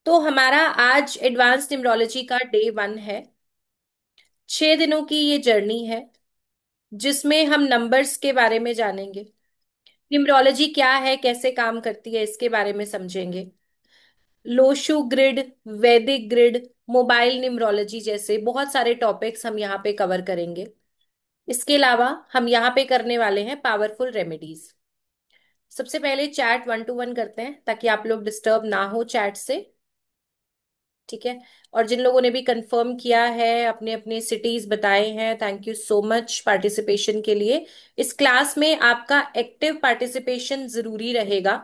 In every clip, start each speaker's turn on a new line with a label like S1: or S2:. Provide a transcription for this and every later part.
S1: तो हमारा आज एडवांस न्यूमरोलॉजी का डे 1 है। 6 दिनों की ये जर्नी है जिसमें हम नंबर्स के बारे में जानेंगे। न्यूमरोलॉजी क्या है, कैसे काम करती है, इसके बारे में समझेंगे। लोशु ग्रिड, वैदिक ग्रिड, मोबाइल न्यूमरोलॉजी जैसे बहुत सारे टॉपिक्स हम यहाँ पे कवर करेंगे। इसके अलावा हम यहाँ पे करने वाले हैं पावरफुल रेमेडीज। सबसे पहले चैट 1 to 1 करते हैं ताकि आप लोग डिस्टर्ब ना हो चैट से। ठीक है। और जिन लोगों ने भी कंफर्म किया है, अपने अपने सिटीज बताए हैं, thank you so much participation के लिए। इस क्लास में आपका एक्टिव पार्टिसिपेशन जरूरी रहेगा।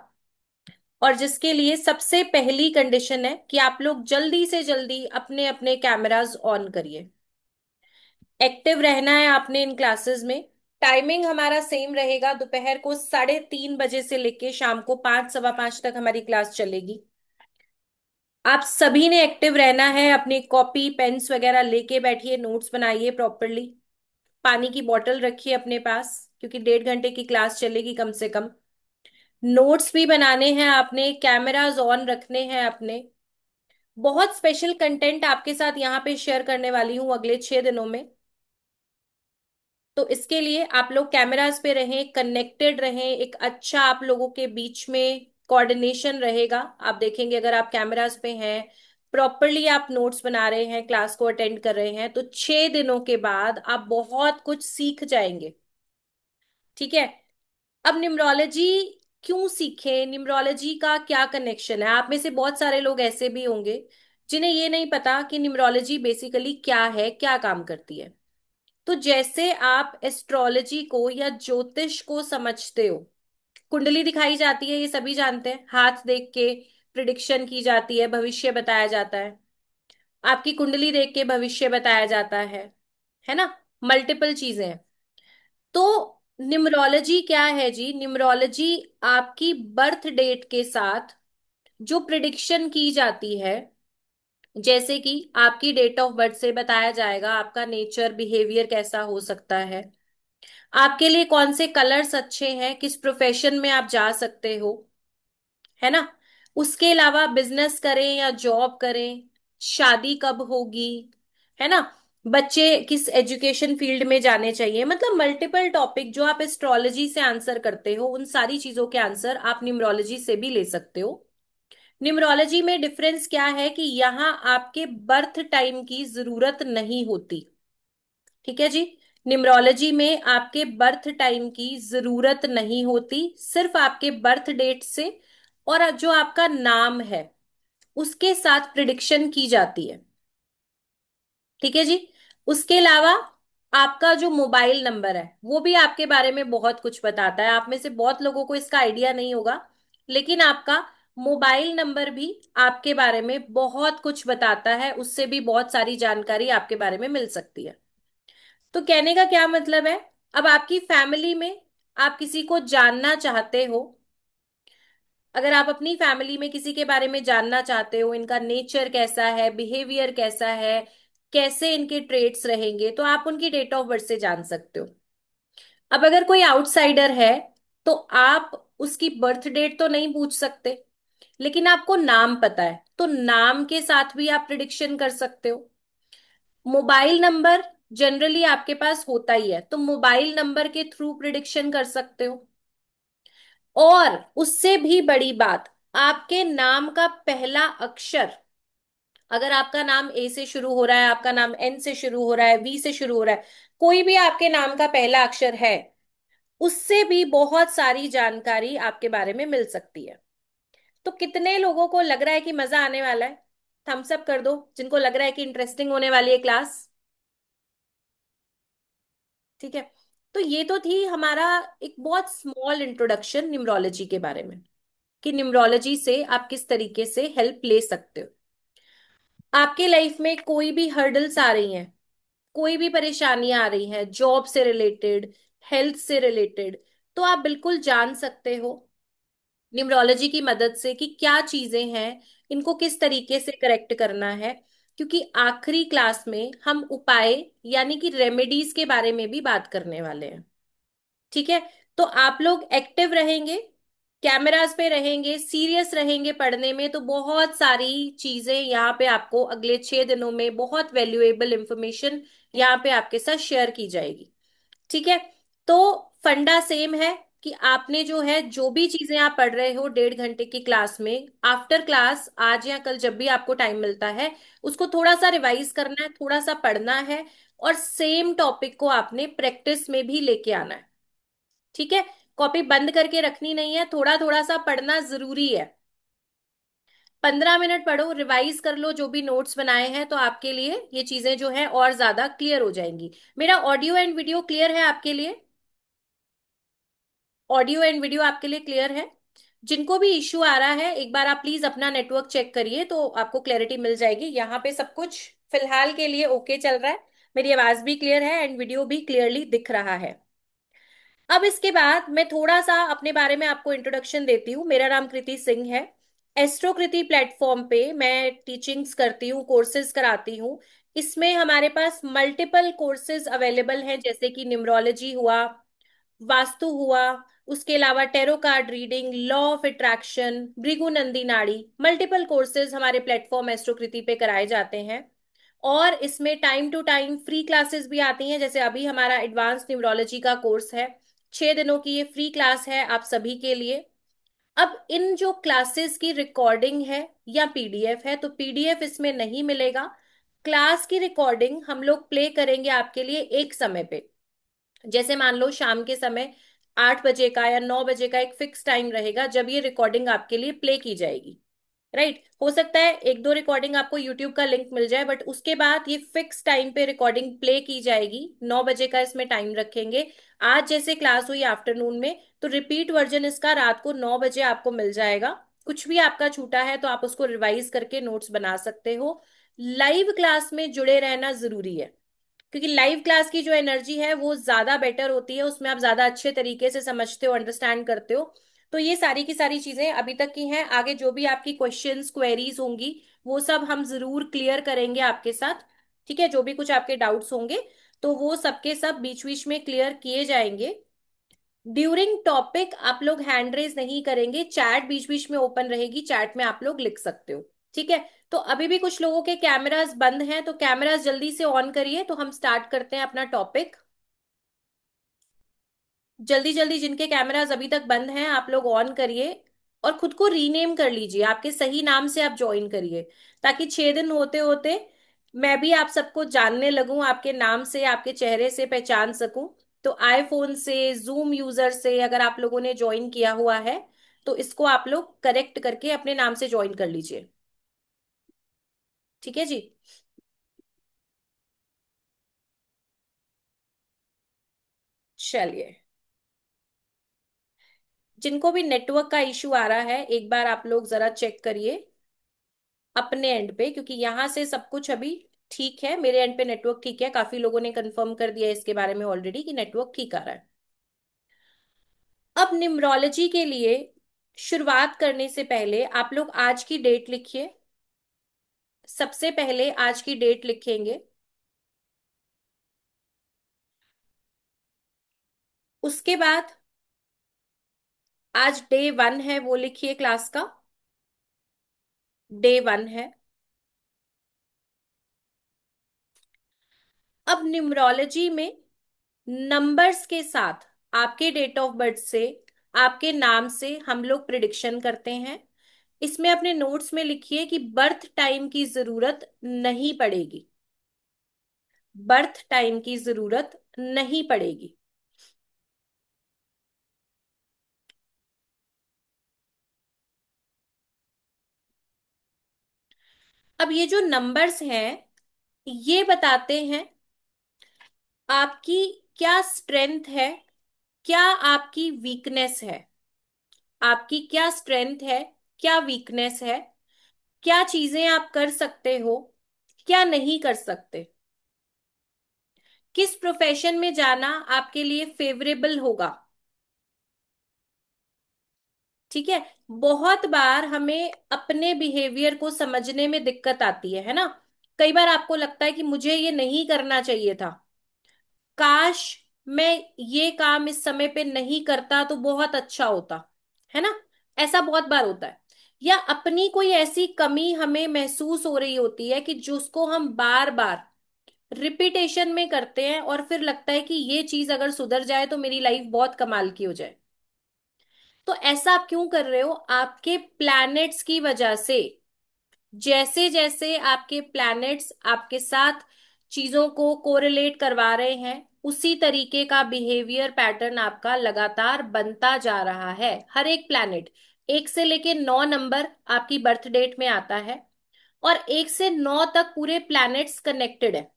S1: और जिसके लिए सबसे पहली कंडीशन है कि आप लोग जल्दी से जल्दी अपने अपने कैमरास ऑन करिए। एक्टिव रहना है आपने इन क्लासेस में। टाइमिंग हमारा सेम रहेगा, दोपहर को 3:30 बजे से लेके शाम को 5 सवा 5 तक हमारी क्लास चलेगी। आप सभी ने एक्टिव रहना है, अपनी कॉपी पेन्स वगैरह लेके बैठिए, नोट्स बनाइए प्रॉपरली। पानी की बोतल रखिए अपने पास क्योंकि 1.5 घंटे की क्लास चलेगी कम से कम। नोट्स भी बनाने हैं आपने, कैमरास ऑन रखने हैं अपने। बहुत स्पेशल कंटेंट आपके साथ यहाँ पे शेयर करने वाली हूँ अगले 6 दिनों में। तो इसके लिए आप लोग कैमरास पे रहें, कनेक्टेड रहें, एक अच्छा आप लोगों के बीच में कोऑर्डिनेशन रहेगा। आप देखेंगे अगर आप कैमरास पे हैं, प्रॉपरली आप नोट्स बना रहे हैं, क्लास को अटेंड कर रहे हैं, तो 6 दिनों के बाद आप बहुत कुछ सीख जाएंगे। ठीक है। अब न्यूमरोलॉजी क्यों सीखें, न्यूमरोलॉजी का क्या कनेक्शन है? आप में से बहुत सारे लोग ऐसे भी होंगे जिन्हें ये नहीं पता कि न्यूमरोलॉजी बेसिकली क्या है, क्या काम करती है। तो जैसे आप एस्ट्रोलॉजी को या ज्योतिष को समझते हो, कुंडली दिखाई जाती है, ये सभी जानते हैं, हाथ देख के प्रिडिक्शन की जाती है, भविष्य बताया जाता है। आपकी कुंडली देख के भविष्य बताया जाता है ना। मल्टीपल चीजें हैं। तो न्यूमरोलॉजी क्या है जी? न्यूमरोलॉजी आपकी बर्थ डेट के साथ जो प्रिडिक्शन की जाती है, जैसे कि आपकी डेट ऑफ बर्थ से बताया जाएगा आपका नेचर बिहेवियर कैसा हो सकता है, आपके लिए कौन से कलर्स अच्छे हैं, किस प्रोफेशन में आप जा सकते हो, है ना। उसके अलावा बिजनेस करें या जॉब करें, शादी कब होगी, है ना, बच्चे किस एजुकेशन फील्ड में जाने चाहिए, मतलब मल्टीपल टॉपिक जो आप एस्ट्रोलॉजी से आंसर करते हो, उन सारी चीजों के आंसर आप न्यूमरोलॉजी से भी ले सकते हो। न्यूमरोलॉजी में डिफरेंस क्या है कि यहाँ आपके बर्थ टाइम की जरूरत नहीं होती। ठीक है जी। न्यूमरोलॉजी में आपके बर्थ टाइम की जरूरत नहीं होती, सिर्फ आपके बर्थ डेट से और जो आपका नाम है उसके साथ प्रिडिक्शन की जाती है। ठीक है जी। उसके अलावा आपका जो मोबाइल नंबर है वो भी आपके बारे में बहुत कुछ बताता है। आप में से बहुत लोगों को इसका आइडिया नहीं होगा, लेकिन आपका मोबाइल नंबर भी आपके बारे में बहुत कुछ बताता है, उससे भी बहुत सारी जानकारी आपके बारे में मिल सकती है। तो कहने का क्या मतलब है, अब आपकी फैमिली में आप किसी को जानना चाहते हो, अगर आप अपनी फैमिली में किसी के बारे में जानना चाहते हो, इनका नेचर कैसा है, बिहेवियर कैसा है, कैसे इनके ट्रेट्स रहेंगे, तो आप उनकी डेट ऑफ बर्थ से जान सकते हो। अब अगर कोई आउटसाइडर है तो आप उसकी बर्थ डेट तो नहीं पूछ सकते, लेकिन आपको नाम पता है तो नाम के साथ भी आप प्रिडिक्शन कर सकते हो। मोबाइल नंबर जनरली आपके पास होता ही है, तो मोबाइल नंबर के थ्रू प्रिडिक्शन कर सकते हो। और उससे भी बड़ी बात, आपके नाम का पहला अक्षर, अगर आपका नाम ए से शुरू हो रहा है, आपका नाम एन से शुरू हो रहा है, वी से शुरू हो रहा है, कोई भी आपके नाम का पहला अक्षर है, उससे भी बहुत सारी जानकारी आपके बारे में मिल सकती है। तो कितने लोगों को लग रहा है कि मजा आने वाला है? थम्स अप कर दो जिनको लग रहा है कि इंटरेस्टिंग होने वाली है क्लास। ठीक है। तो ये तो थी हमारा एक बहुत स्मॉल इंट्रोडक्शन न्यूमरोलॉजी के बारे में, कि न्यूमरोलॉजी से आप किस तरीके से हेल्प ले सकते हो। आपके लाइफ में कोई भी हर्डल्स आ रही हैं, कोई भी परेशानियां आ रही हैं, जॉब से रिलेटेड, हेल्थ से रिलेटेड, तो आप बिल्कुल जान सकते हो न्यूमरोलॉजी की मदद से कि क्या चीजें हैं, इनको किस तरीके से करेक्ट करना है। क्योंकि आखिरी क्लास में हम उपाय यानी कि रेमेडीज के बारे में भी बात करने वाले हैं। ठीक है। तो आप लोग एक्टिव रहेंगे, कैमरास पे रहेंगे, सीरियस रहेंगे पढ़ने में, तो बहुत सारी चीजें यहाँ पे आपको अगले 6 दिनों में बहुत वैल्यूएबल इंफॉर्मेशन यहाँ पे आपके साथ शेयर की जाएगी। ठीक है। तो फंडा सेम है कि आपने जो है जो भी चीजें आप पढ़ रहे हो 1.5 घंटे की क्लास में, आफ्टर क्लास आज या कल जब भी आपको टाइम मिलता है उसको थोड़ा सा रिवाइज करना है, थोड़ा सा पढ़ना है, और सेम टॉपिक को आपने प्रैक्टिस में भी लेके आना है। ठीक है। कॉपी बंद करके रखनी नहीं है, थोड़ा थोड़ा सा पढ़ना जरूरी है। 15 मिनट पढ़ो, रिवाइज कर लो जो भी नोट्स बनाए हैं, तो आपके लिए ये चीजें जो है और ज्यादा क्लियर हो जाएंगी। मेरा ऑडियो एंड वीडियो क्लियर है आपके लिए? ऑडियो एंड वीडियो आपके लिए क्लियर है? जिनको भी इश्यू आ रहा है एक बार आप प्लीज अपना नेटवर्क चेक करिए, तो आपको क्लैरिटी मिल जाएगी। यहाँ पे सब कुछ फिलहाल के लिए ओके चल रहा है, मेरी आवाज भी क्लियर है एंड वीडियो भी क्लियरली दिख रहा है। अब इसके बाद मैं थोड़ा सा अपने बारे में आपको इंट्रोडक्शन देती हूँ। मेरा नाम कृति सिंह है। एस्ट्रो कृति प्लेटफॉर्म पे मैं टीचिंग्स करती हूँ, कोर्सेज कराती हूँ। इसमें हमारे पास मल्टीपल कोर्सेज अवेलेबल हैं, जैसे कि न्यूमरोलॉजी हुआ, वास्तु हुआ, उसके अलावा tarot card reading, law of attraction, Bhrigu Nandi Nadi, multiple courses हमारे प्लेटफॉर्म एस्ट्रोकृति पे कराए जाते हैं। और इसमें time to time free classes भी आती हैं, जैसे अभी हमारा एडवांस न्यूमरोलॉजी का कोर्स है, 6 दिनों की ये फ्री क्लास है आप सभी के लिए। अब इन जो क्लासेस की रिकॉर्डिंग है या पीडीएफ है, तो पीडीएफ इसमें नहीं मिलेगा। क्लास की रिकॉर्डिंग हम लोग प्ले करेंगे आपके लिए एक समय पे। जैसे मान लो शाम के समय 8 बजे का या 9 बजे का एक फिक्स टाइम रहेगा जब ये रिकॉर्डिंग आपके लिए प्ले की जाएगी। राइट। हो सकता है एक दो रिकॉर्डिंग आपको यूट्यूब का लिंक मिल जाए, बट उसके बाद ये फिक्स टाइम पे रिकॉर्डिंग प्ले की जाएगी। 9 बजे का इसमें टाइम रखेंगे। आज जैसे क्लास हुई आफ्टरनून में, तो रिपीट वर्जन इसका रात को 9 बजे आपको मिल जाएगा। कुछ भी आपका छूटा है तो आप उसको रिवाइज करके नोट्स बना सकते हो। लाइव क्लास में जुड़े रहना जरूरी है, क्योंकि लाइव क्लास की जो एनर्जी है वो ज्यादा बेटर होती है, उसमें आप ज्यादा अच्छे तरीके से समझते हो, अंडरस्टैंड करते हो। तो ये सारी की सारी चीजें अभी तक की हैं, आगे जो भी आपकी क्वेश्चंस क्वेरीज होंगी वो सब हम जरूर क्लियर करेंगे आपके साथ। ठीक है। जो भी कुछ आपके डाउट्स होंगे तो वो सबके सब बीच बीच में क्लियर किए जाएंगे। ड्यूरिंग टॉपिक आप लोग हैंड रेज नहीं करेंगे, चैट बीच बीच में ओपन रहेगी, चैट में आप लोग लिख सकते हो। ठीक है। तो अभी भी कुछ लोगों के कैमरास बंद हैं, तो कैमरास जल्दी से ऑन करिए, तो हम स्टार्ट करते हैं अपना टॉपिक। जल्दी जल्दी जिनके कैमरास अभी तक बंद हैं आप लोग ऑन करिए, और खुद को रीनेम कर लीजिए, आपके सही नाम से आप ज्वाइन करिए, ताकि 6 दिन होते होते मैं भी आप सबको जानने लगूं, आपके नाम से आपके चेहरे से पहचान सकूं। तो आईफोन से, जूम यूजर से अगर आप लोगों ने ज्वाइन किया हुआ है तो इसको आप लोग करेक्ट करके अपने नाम से ज्वाइन कर लीजिए। ठीक है जी। चलिए, जिनको भी नेटवर्क का इशू आ रहा है एक बार आप लोग जरा चेक करिए अपने एंड पे, क्योंकि यहां से सब कुछ अभी ठीक है, मेरे एंड पे नेटवर्क ठीक है, काफी लोगों ने कंफर्म कर दिया इसके बारे में ऑलरेडी कि नेटवर्क ठीक आ रहा है। अब न्यूमरोलॉजी के लिए शुरुआत करने से पहले आप लोग आज की डेट लिखिए। सबसे पहले आज की डेट लिखेंगे, उसके बाद आज डे 1 है वो लिखिए क्लास का। डे 1 है। अब न्यूमरोलॉजी में नंबर्स के साथ आपके डेट ऑफ बर्थ से, आपके नाम से हम लोग प्रिडिक्शन करते हैं। इसमें अपने नोट्स में लिखिए कि बर्थ टाइम की जरूरत नहीं पड़ेगी। बर्थ टाइम की जरूरत नहीं पड़ेगी। अब ये जो नंबर्स हैं ये बताते हैं आपकी क्या स्ट्रेंथ है, क्या आपकी वीकनेस है। आपकी क्या स्ट्रेंथ है, क्या वीकनेस है, क्या चीजें आप कर सकते हो, क्या नहीं कर सकते, किस प्रोफेशन में जाना आपके लिए फेवरेबल होगा। ठीक है। बहुत बार हमें अपने बिहेवियर को समझने में दिक्कत आती है ना। कई बार आपको लगता है कि मुझे ये नहीं करना चाहिए था, काश मैं ये काम इस समय पे नहीं करता तो बहुत अच्छा होता, है ना। ऐसा बहुत बार होता है। या अपनी कोई ऐसी कमी हमें महसूस हो रही होती है कि जिसको हम बार बार रिपीटेशन में करते हैं, और फिर लगता है कि ये चीज अगर सुधर जाए तो मेरी लाइफ बहुत कमाल की हो जाए। तो ऐसा आप क्यों कर रहे हो? आपके प्लैनेट्स की वजह से। जैसे जैसे आपके प्लैनेट्स आपके साथ चीजों को कोरिलेट करवा रहे हैं, उसी तरीके का बिहेवियर पैटर्न आपका लगातार बनता जा रहा है। हर एक प्लैनेट, 1 से लेके 9 नंबर आपकी बर्थ डेट में आता है, और 1 से 9 तक पूरे प्लैनेट्स कनेक्टेड है।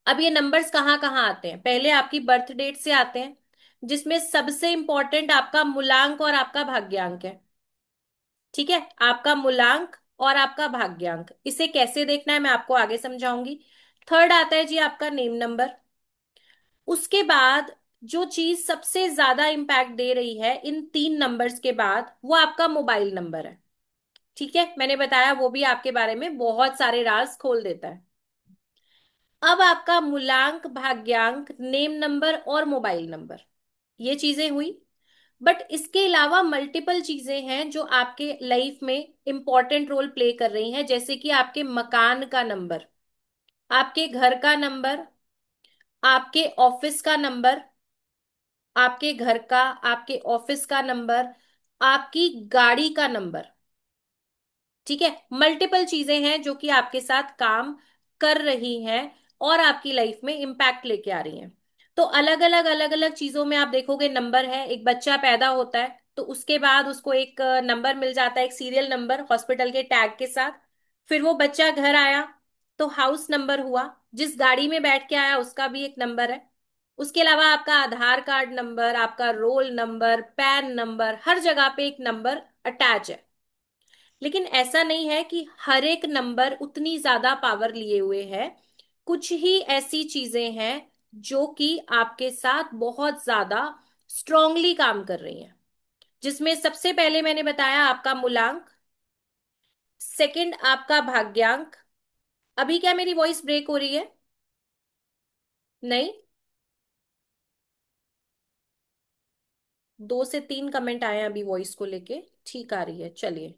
S1: अब ये नंबर्स कहाँ कहाँ आते हैं? पहले आपकी बर्थ डेट से आते हैं, जिसमें सबसे इंपॉर्टेंट आपका मूलांक और आपका भाग्यांक है। ठीक है, आपका मूलांक और आपका भाग्यांक, इसे कैसे देखना है मैं आपको आगे समझाऊंगी। थर्ड आता है जी आपका नेम नंबर। उसके बाद जो चीज सबसे ज्यादा इंपैक्ट दे रही है इन 3 नंबर्स के बाद, वो आपका मोबाइल नंबर है। ठीक है, मैंने बताया वो भी आपके बारे में बहुत सारे राज खोल देता है। अब आपका मूलांक, भाग्यांक, नेम नंबर और मोबाइल नंबर, ये चीजें हुई। बट इसके अलावा मल्टीपल चीजें हैं जो आपके लाइफ में इंपॉर्टेंट रोल प्ले कर रही हैं, जैसे कि आपके मकान का नंबर, आपके घर का नंबर, आपके ऑफिस का नंबर, आपके घर का, आपके ऑफिस का नंबर, आपकी गाड़ी का नंबर। ठीक है, मल्टीपल चीजें हैं जो कि आपके साथ काम कर रही हैं और आपकी लाइफ में इम्पैक्ट लेके आ रही हैं। तो अलग अलग चीजों में आप देखोगे नंबर है। एक बच्चा पैदा होता है तो उसके बाद उसको एक नंबर मिल जाता है, एक सीरियल नंबर हॉस्पिटल के टैग के साथ। फिर वो बच्चा घर आया तो हाउस नंबर हुआ, जिस गाड़ी में बैठ के आया उसका भी एक नंबर है। उसके अलावा आपका आधार कार्ड नंबर, आपका रोल नंबर, पैन नंबर, हर जगह पे एक नंबर अटैच है। लेकिन ऐसा नहीं है कि हर एक नंबर उतनी ज्यादा पावर लिए हुए है। कुछ ही ऐसी चीजें हैं जो कि आपके साथ बहुत ज्यादा स्ट्रांगली काम कर रही हैं, जिसमें सबसे पहले मैंने बताया आपका मूलांक, सेकंड आपका भाग्यांक। अभी क्या मेरी वॉइस ब्रेक हो रही है? नहीं, 2 से 3 कमेंट आए हैं अभी वॉइस को लेके। ठीक आ रही है, चलिए।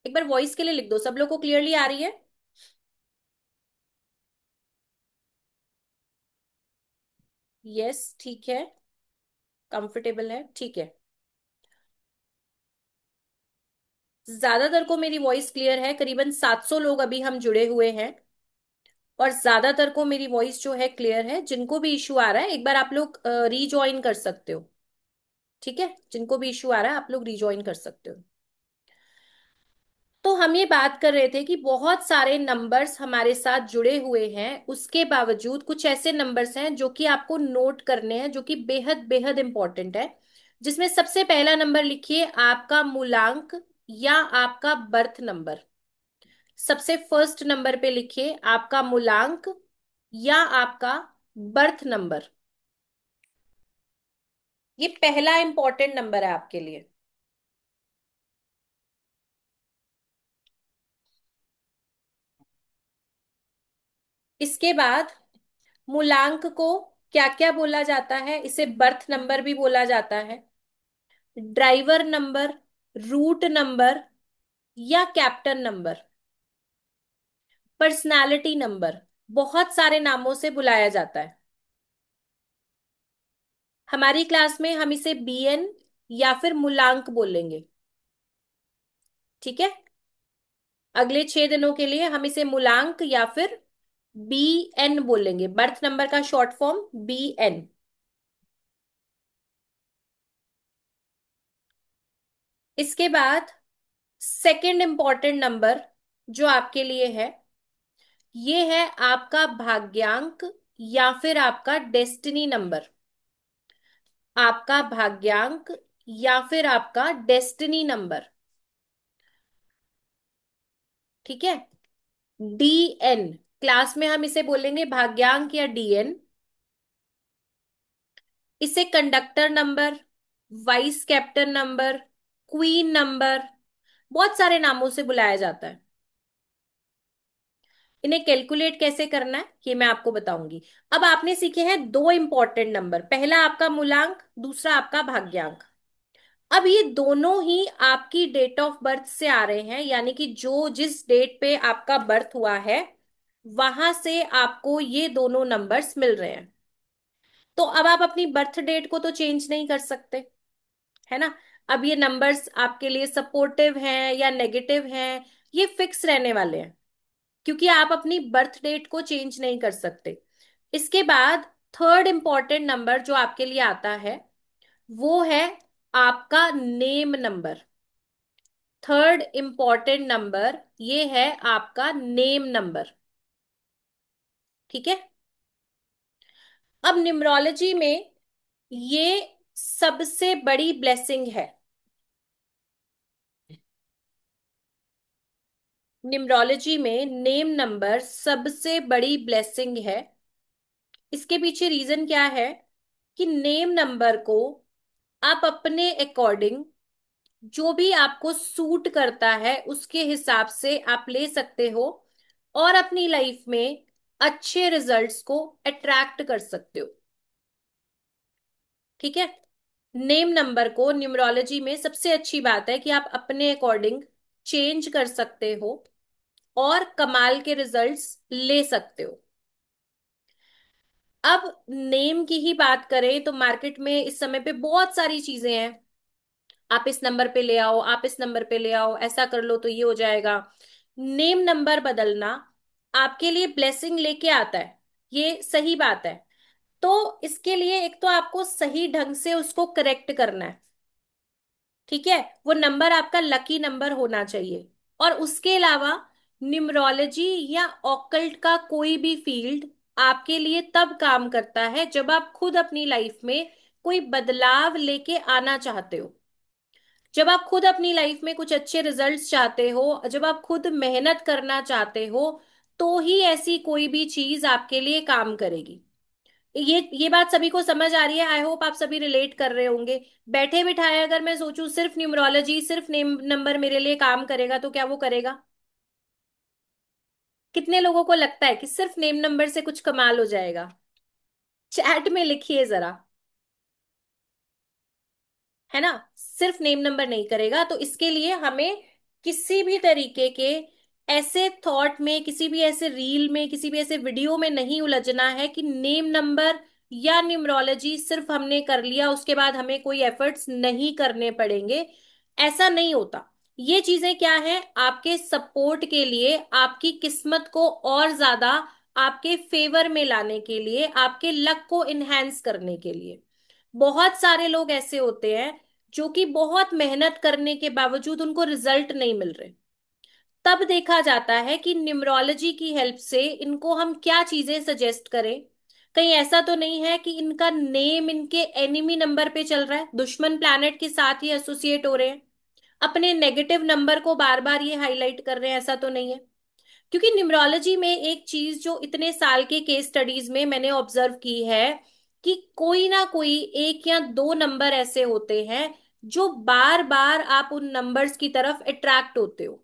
S1: एक बार वॉइस के लिए लिख दो, सब लोग को क्लियरली आ रही है? यस, ठीक है, कंफर्टेबल है, ठीक है। ज्यादातर को मेरी वॉइस क्लियर है, करीबन 700 लोग अभी हम जुड़े हुए हैं, और ज्यादातर को मेरी वॉइस जो है क्लियर है। जिनको भी इशू आ रहा है एक बार आप लोग रीजॉइन कर सकते हो। ठीक है, जिनको भी इशू आ रहा है आप लोग रीजॉइन कर सकते हो। तो हम ये बात कर रहे थे कि बहुत सारे नंबर्स हमारे साथ जुड़े हुए हैं, उसके बावजूद कुछ ऐसे नंबर्स हैं जो कि आपको नोट करने हैं, जो कि बेहद बेहद इंपॉर्टेंट है। जिसमें सबसे पहला नंबर लिखिए आपका मूलांक या आपका बर्थ नंबर। सबसे फर्स्ट नंबर पे लिखिए आपका मूलांक या आपका बर्थ नंबर। ये पहला इंपॉर्टेंट नंबर है आपके लिए। इसके बाद मूलांक को क्या क्या बोला जाता है? इसे बर्थ नंबर भी बोला जाता है, ड्राइवर नंबर, रूट नंबर, या कैप्टन नंबर, पर्सनालिटी नंबर, बहुत सारे नामों से बुलाया जाता है। हमारी क्लास में हम इसे बीएन या फिर मूलांक बोलेंगे। ठीक है, अगले 6 दिनों के लिए हम इसे मूलांक या फिर बी एन बोलेंगे, बर्थ नंबर का शॉर्ट फॉर्म बी एन। इसके बाद सेकंड इंपॉर्टेंट नंबर जो आपके लिए है, ये है आपका भाग्यांक या फिर आपका डेस्टिनी नंबर। आपका भाग्यांक या फिर आपका डेस्टिनी नंबर। ठीक है, डीएन, क्लास में हम इसे बोलेंगे भाग्यांक या डीएन। इसे conductor number, vice captain number, queen number, बहुत सारे नामों से बुलाया जाता है। इन्हें कैलकुलेट कैसे करना है ये मैं आपको बताऊंगी। अब आपने सीखे हैं दो इंपॉर्टेंट नंबर, पहला आपका मूलांक, दूसरा आपका भाग्यांक। अब ये दोनों ही आपकी डेट ऑफ बर्थ से आ रहे हैं, यानी कि जो जिस डेट पे आपका बर्थ हुआ है वहां से आपको ये दोनों नंबर्स मिल रहे हैं। तो अब आप अपनी बर्थ डेट को तो चेंज नहीं कर सकते, है ना। अब ये नंबर्स आपके लिए सपोर्टिव हैं या नेगेटिव हैं, ये फिक्स रहने वाले हैं, क्योंकि आप अपनी बर्थ डेट को चेंज नहीं कर सकते। इसके बाद थर्ड इंपॉर्टेंट नंबर जो आपके लिए आता है वो है आपका name number. Third important number ये है आपका नेम नंबर। ठीक है। अब न्यूमरोलॉजी में ये सबसे बड़ी ब्लेसिंग है। न्यूमरोलॉजी में नेम नंबर सबसे बड़ी ब्लेसिंग है। इसके पीछे रीजन क्या है कि नेम नंबर को आप अपने अकॉर्डिंग, जो भी आपको सूट करता है उसके हिसाब से आप ले सकते हो और अपनी लाइफ में अच्छे रिजल्ट्स को अट्रैक्ट कर सकते हो। ठीक है। नेम नंबर को न्यूमरोलॉजी में सबसे अच्छी बात है कि आप अपने अकॉर्डिंग चेंज कर सकते हो और कमाल के रिजल्ट्स ले सकते हो। अब नेम की ही बात करें तो मार्केट में इस समय पे बहुत सारी चीजें हैं। आप इस नंबर पे ले आओ, आप इस नंबर पे ले आओ, ऐसा कर लो तो ये हो जाएगा। नेम नंबर बदलना आपके लिए ब्लेसिंग लेके आता है, ये सही बात है। तो इसके लिए एक तो आपको सही ढंग से उसको करेक्ट करना है। ठीक है। वो नंबर आपका लकी नंबर होना चाहिए। और उसके अलावा न्यूमरोलॉजी या ऑकल्ट का कोई भी फील्ड आपके लिए तब काम करता है जब आप खुद अपनी लाइफ में कोई बदलाव लेके आना चाहते हो, जब आप खुद अपनी लाइफ में कुछ अच्छे रिजल्ट्स चाहते हो, जब आप खुद मेहनत करना चाहते हो, तो ही ऐसी कोई भी चीज आपके लिए काम करेगी। ये बात सभी को समझ आ रही है, आई होप आप सभी रिलेट कर रहे होंगे। बैठे बिठाए अगर मैं सोचूं सिर्फ न्यूमरोलॉजी, सिर्फ नेम नंबर मेरे लिए काम करेगा, तो क्या वो करेगा? कितने लोगों को लगता है कि सिर्फ नेम नंबर से कुछ कमाल हो जाएगा? चैट में लिखिए जरा। है ना। सिर्फ नेम नंबर नहीं करेगा, तो इसके लिए हमें किसी भी तरीके के ऐसे थॉट में, किसी भी ऐसे रील में, किसी भी ऐसे वीडियो में नहीं उलझना है कि नेम नंबर या न्यूमरोलॉजी सिर्फ हमने कर लिया उसके बाद हमें कोई एफर्ट्स नहीं करने पड़ेंगे। ऐसा नहीं होता। ये चीजें क्या है, आपके सपोर्ट के लिए, आपकी किस्मत को और ज्यादा आपके फेवर में लाने के लिए, आपके लक को इनहेंस करने के लिए। बहुत सारे लोग ऐसे होते हैं जो कि बहुत मेहनत करने के बावजूद उनको रिजल्ट नहीं मिल रहे। तब देखा जाता है कि न्यूमरोलॉजी की हेल्प से इनको हम क्या चीजें सजेस्ट करें। कहीं ऐसा तो नहीं है कि इनका नेम इनके एनिमी नंबर पे चल रहा है, दुश्मन प्लैनेट के साथ ही एसोसिएट हो रहे हैं, अपने नेगेटिव नंबर को बार बार ये हाईलाइट कर रहे हैं, ऐसा तो नहीं है। क्योंकि न्यूमरोलॉजी में एक चीज जो इतने साल के केस स्टडीज में मैंने ऑब्जर्व की है कि कोई ना कोई एक या दो नंबर ऐसे होते हैं जो बार बार आप उन नंबर्स की तरफ अट्रैक्ट होते हो,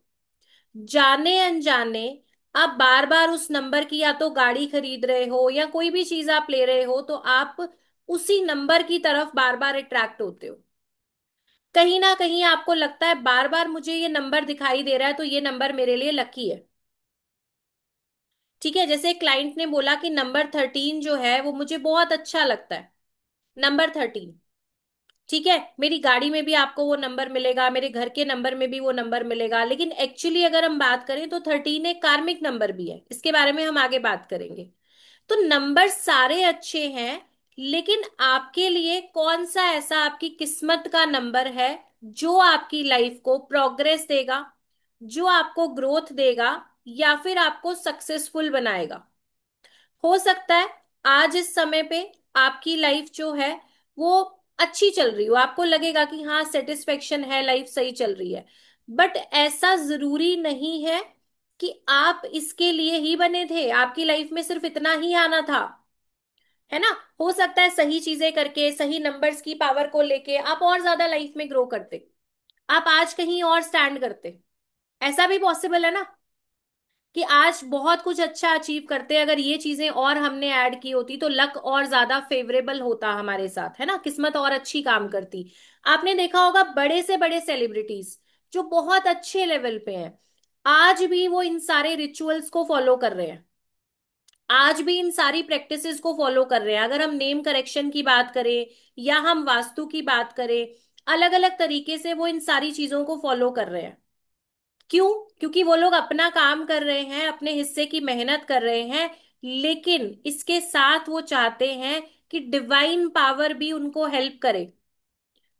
S1: जाने अनजाने। आप बार बार उस नंबर की या तो गाड़ी खरीद रहे हो या कोई भी चीज आप ले रहे हो, तो आप उसी नंबर की तरफ बार बार अट्रैक्ट होते हो। कहीं ना कहीं आपको लगता है बार बार मुझे ये नंबर दिखाई दे रहा है, तो ये नंबर मेरे लिए लकी है। ठीक है। जैसे क्लाइंट ने बोला कि नंबर 13 जो है वो मुझे बहुत अच्छा लगता है, नंबर 13। ठीक है। मेरी गाड़ी में भी आपको वो नंबर मिलेगा, मेरे घर के नंबर में भी वो नंबर मिलेगा, लेकिन एक्चुअली अगर हम बात करें तो 13 एक कार्मिक नंबर भी है, इसके बारे में हम आगे बात करेंगे। तो नंबर सारे अच्छे हैं, लेकिन आपके लिए कौन सा ऐसा आपकी किस्मत का नंबर है जो आपकी लाइफ को प्रोग्रेस देगा, जो आपको ग्रोथ देगा, या फिर आपको सक्सेसफुल बनाएगा। हो सकता है आज इस समय पे आपकी लाइफ जो है वो अच्छी चल रही हो, आपको लगेगा कि हाँ सेटिस्फेक्शन है, लाइफ सही चल रही है। बट ऐसा जरूरी नहीं है कि आप इसके लिए ही बने थे, आपकी लाइफ में सिर्फ इतना ही आना था। है ना। हो सकता है सही चीजें करके, सही नंबर्स की पावर को लेके आप और ज्यादा लाइफ में ग्रो करते, आप आज कहीं और स्टैंड करते। ऐसा भी पॉसिबल है ना, कि आज बहुत कुछ अच्छा अचीव करते हैं, अगर ये चीजें और हमने ऐड की होती तो लक और ज्यादा फेवरेबल होता हमारे साथ, है ना, किस्मत और अच्छी काम करती। आपने देखा होगा बड़े से बड़े सेलिब्रिटीज जो बहुत अच्छे लेवल पे हैं, आज भी वो इन सारे रिचुअल्स को फॉलो कर रहे हैं, आज भी इन सारी प्रैक्टिसेस को फॉलो कर रहे हैं। अगर हम नेम करेक्शन की बात करें या हम वास्तु की बात करें, अलग अलग तरीके से वो इन सारी चीजों को फॉलो कर रहे हैं। क्यों? क्योंकि वो लोग अपना काम कर रहे हैं, अपने हिस्से की मेहनत कर रहे हैं, लेकिन इसके साथ वो चाहते हैं कि डिवाइन पावर भी उनको हेल्प करे,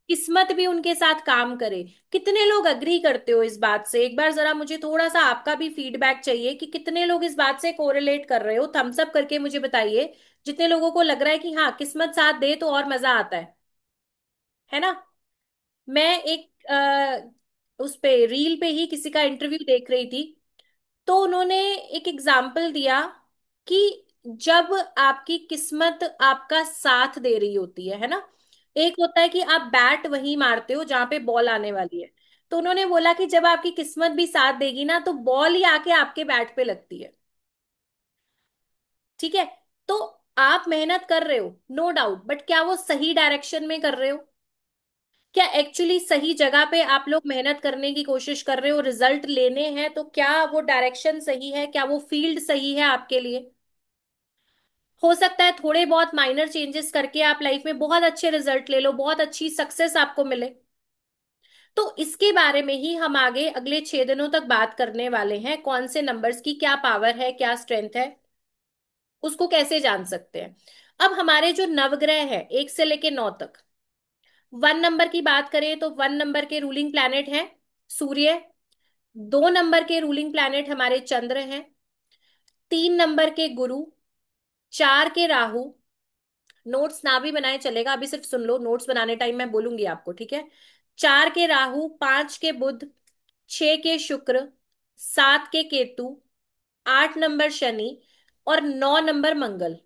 S1: किस्मत भी उनके साथ काम करे। कितने लोग अग्री करते हो इस बात से? एक बार जरा मुझे थोड़ा सा आपका भी फीडबैक चाहिए कि कितने लोग इस बात से कोरिलेट कर रहे हो, थम्स अप करके मुझे बताइए। जितने लोगों को लग रहा है कि हाँ किस्मत साथ दे तो और मजा आता है ना। मैं एक उस पे रील पे ही किसी का इंटरव्यू देख रही थी, तो उन्होंने एक एग्जाम्पल दिया कि जब आपकी किस्मत आपका साथ दे रही होती है ना, एक होता है कि आप बैट वहीं मारते हो जहां पे बॉल आने वाली है, तो उन्होंने बोला कि जब आपकी किस्मत भी साथ देगी ना तो बॉल ही आके आपके बैट पे लगती है। ठीक है, तो आप मेहनत कर रहे हो नो डाउट, बट क्या वो सही डायरेक्शन में कर रहे हो? क्या एक्चुअली सही जगह पे आप लोग मेहनत करने की कोशिश कर रहे हो, रिजल्ट लेने हैं, तो क्या वो डायरेक्शन सही है, क्या वो फील्ड सही है आपके लिए? हो सकता है थोड़े बहुत माइनर चेंजेस करके आप लाइफ में बहुत अच्छे रिजल्ट ले लो, बहुत अच्छी सक्सेस आपको मिले। तो इसके बारे में ही हम आगे अगले 6 दिनों तक बात करने वाले हैं, कौन से नंबर्स की क्या पावर है, क्या स्ट्रेंथ है, उसको कैसे जान सकते हैं। अब हमारे जो नवग्रह है 1 से लेके 9 तक, 1 नंबर की बात करें तो 1 नंबर के रूलिंग प्लैनेट है सूर्य, 2 नंबर के रूलिंग प्लैनेट हमारे चंद्र हैं, 3 नंबर के गुरु, 4 के राहु। नोट्स ना भी बनाए चलेगा, अभी सिर्फ सुन लो, नोट्स बनाने टाइम मैं बोलूंगी आपको, ठीक है। 4 के राहु, 5 के बुध, 6 के शुक्र, 7 के केतु, 8 नंबर शनि और 9 नंबर मंगल।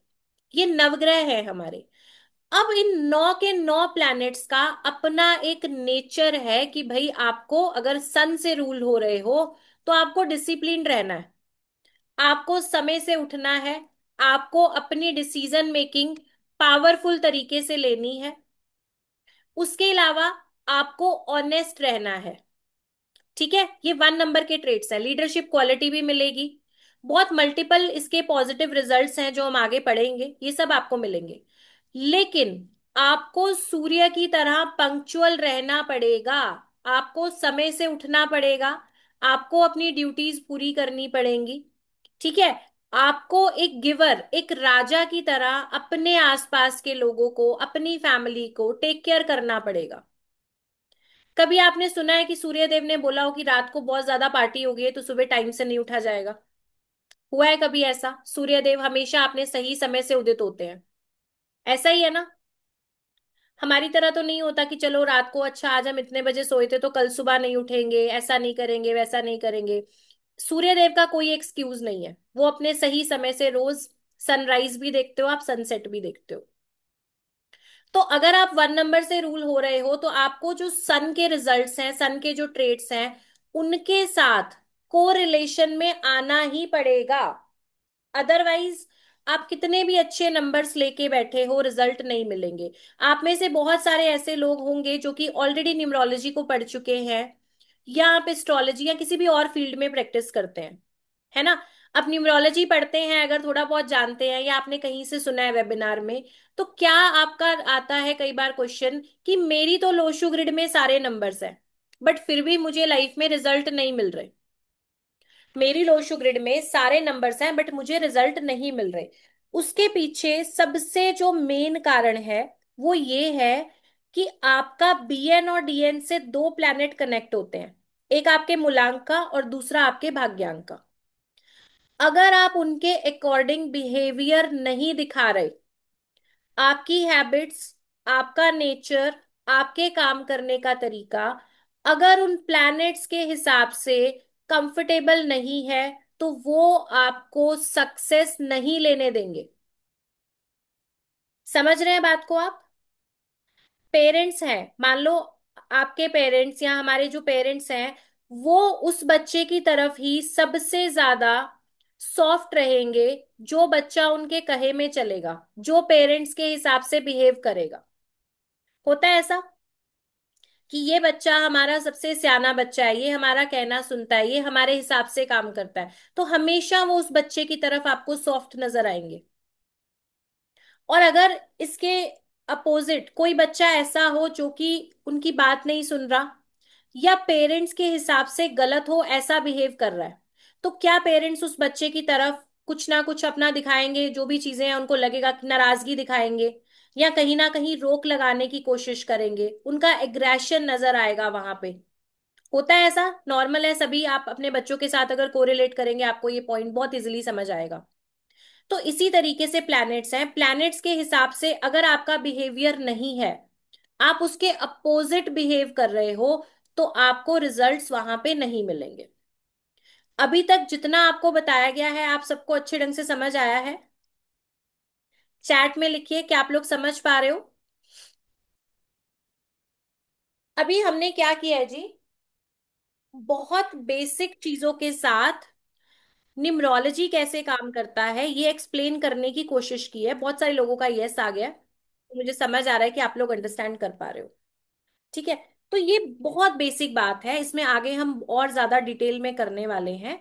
S1: ये नवग्रह है हमारे। अब इन 9 के 9 प्लैनेट्स का अपना एक नेचर है कि भाई आपको अगर सन से रूल हो रहे हो तो आपको डिसिप्लिन रहना है, आपको समय से उठना है, आपको अपनी डिसीजन मेकिंग पावरफुल तरीके से लेनी है, उसके अलावा आपको ऑनेस्ट रहना है। ठीक है, ये 1 नंबर के ट्रेट्स हैं, लीडरशिप क्वालिटी भी मिलेगी, बहुत मल्टीपल इसके पॉजिटिव रिजल्ट्स हैं जो हम आगे पढ़ेंगे, ये सब आपको मिलेंगे। लेकिन आपको सूर्य की तरह पंक्चुअल रहना पड़ेगा, आपको समय से उठना पड़ेगा, आपको अपनी ड्यूटीज पूरी करनी पड़ेंगी। ठीक है, आपको एक गिवर, एक राजा की तरह अपने आसपास के लोगों को, अपनी फैमिली को टेक केयर करना पड़ेगा। कभी आपने सुना है कि सूर्यदेव ने बोला हो कि रात को बहुत ज्यादा पार्टी हो गई है तो सुबह टाइम से नहीं उठा जाएगा? हुआ है कभी ऐसा? सूर्यदेव हमेशा अपने सही समय से उदित होते हैं, ऐसा ही है ना। हमारी तरह तो नहीं होता कि चलो रात को, अच्छा आज हम इतने बजे सोए थे तो कल सुबह नहीं उठेंगे, ऐसा नहीं करेंगे, वैसा नहीं करेंगे। सूर्यदेव का कोई एक्सक्यूज नहीं है, वो अपने सही समय से रोज सनराइज भी देखते हो, आप सनसेट भी देखते हो। तो अगर आप 1 नंबर से रूल हो रहे हो तो आपको जो सन के रिजल्ट्स हैं, सन के जो ट्रेट्स हैं, उनके साथ कोरिलेशन में आना ही पड़ेगा। अदरवाइज आप कितने भी अच्छे नंबर्स लेके बैठे हो, रिजल्ट नहीं मिलेंगे। आप में से बहुत सारे ऐसे लोग होंगे जो कि ऑलरेडी न्यूमरोलॉजी को पढ़ चुके हैं, या आप एस्ट्रोलॉजी या किसी भी और फील्ड में प्रैक्टिस करते हैं, है ना। अब न्यूमरोलॉजी पढ़ते हैं, अगर थोड़ा बहुत जानते हैं या आपने कहीं से सुना है वेबिनार में, तो क्या आपका आता है कई बार क्वेश्चन कि मेरी तो लोशु ग्रिड में सारे नंबर्स हैं बट फिर भी मुझे लाइफ में रिजल्ट नहीं मिल रहे, मेरी लोशु ग्रिड में सारे नंबर्स हैं बट मुझे रिजल्ट नहीं मिल रहे। उसके पीछे सबसे जो मेन कारण है वो ये है कि आपका बीएन और डीएन से 2 प्लैनेट कनेक्ट होते हैं, एक आपके मूलांक का और दूसरा आपके भाग्यांक का। अगर आप उनके अकॉर्डिंग बिहेवियर नहीं दिखा रहे, आपकी हैबिट्स, आपका नेचर, आपके काम करने का तरीका अगर उन प्लैनेट्स के हिसाब से कंफर्टेबल नहीं है, तो वो आपको सक्सेस नहीं लेने देंगे। समझ रहे हैं बात को आप? पेरेंट्स हैं, मान लो आपके पेरेंट्स या हमारे जो पेरेंट्स हैं, वो उस बच्चे की तरफ ही सबसे ज्यादा सॉफ्ट रहेंगे, जो बच्चा उनके कहे में चलेगा, जो पेरेंट्स के हिसाब से बिहेव करेगा। होता है ऐसा कि ये बच्चा हमारा सबसे सियाना बच्चा है, ये हमारा कहना सुनता है, ये हमारे हिसाब से काम करता है, तो हमेशा वो उस बच्चे की तरफ आपको सॉफ्ट नजर आएंगे। और अगर इसके अपोजिट कोई बच्चा ऐसा हो जो कि उनकी बात नहीं सुन रहा, या पेरेंट्स के हिसाब से गलत हो, ऐसा बिहेव कर रहा है, तो क्या पेरेंट्स उस बच्चे की तरफ कुछ ना कुछ अपना दिखाएंगे, जो भी चीजें हैं उनको लगेगा कि नाराजगी दिखाएंगे, या कहीं ना कहीं रोक लगाने की कोशिश करेंगे, उनका एग्रेशन नजर आएगा वहां पे। होता है ऐसा, नॉर्मल है, सभी आप अपने बच्चों के साथ अगर कोरिलेट करेंगे आपको ये पॉइंट बहुत इजीली समझ आएगा। तो इसी तरीके से प्लैनेट्स हैं, प्लैनेट्स के हिसाब से अगर आपका बिहेवियर नहीं है, आप उसके अपोजिट बिहेव कर रहे हो, तो आपको रिजल्ट्स वहां पे नहीं मिलेंगे। अभी तक जितना आपको बताया गया है, आप सबको अच्छे ढंग से समझ आया है? चैट में लिखिए कि आप लोग समझ पा रहे हो। अभी हमने क्या किया है जी, बहुत बेसिक चीजों के साथ न्यूमरोलॉजी कैसे काम करता है ये एक्सप्लेन करने की कोशिश की है। बहुत सारे लोगों का यस आ गया, तो मुझे समझ आ रहा है कि आप लोग अंडरस्टैंड कर पा रहे हो। ठीक है, तो ये बहुत बेसिक बात है, इसमें आगे हम और ज्यादा डिटेल में करने वाले हैं।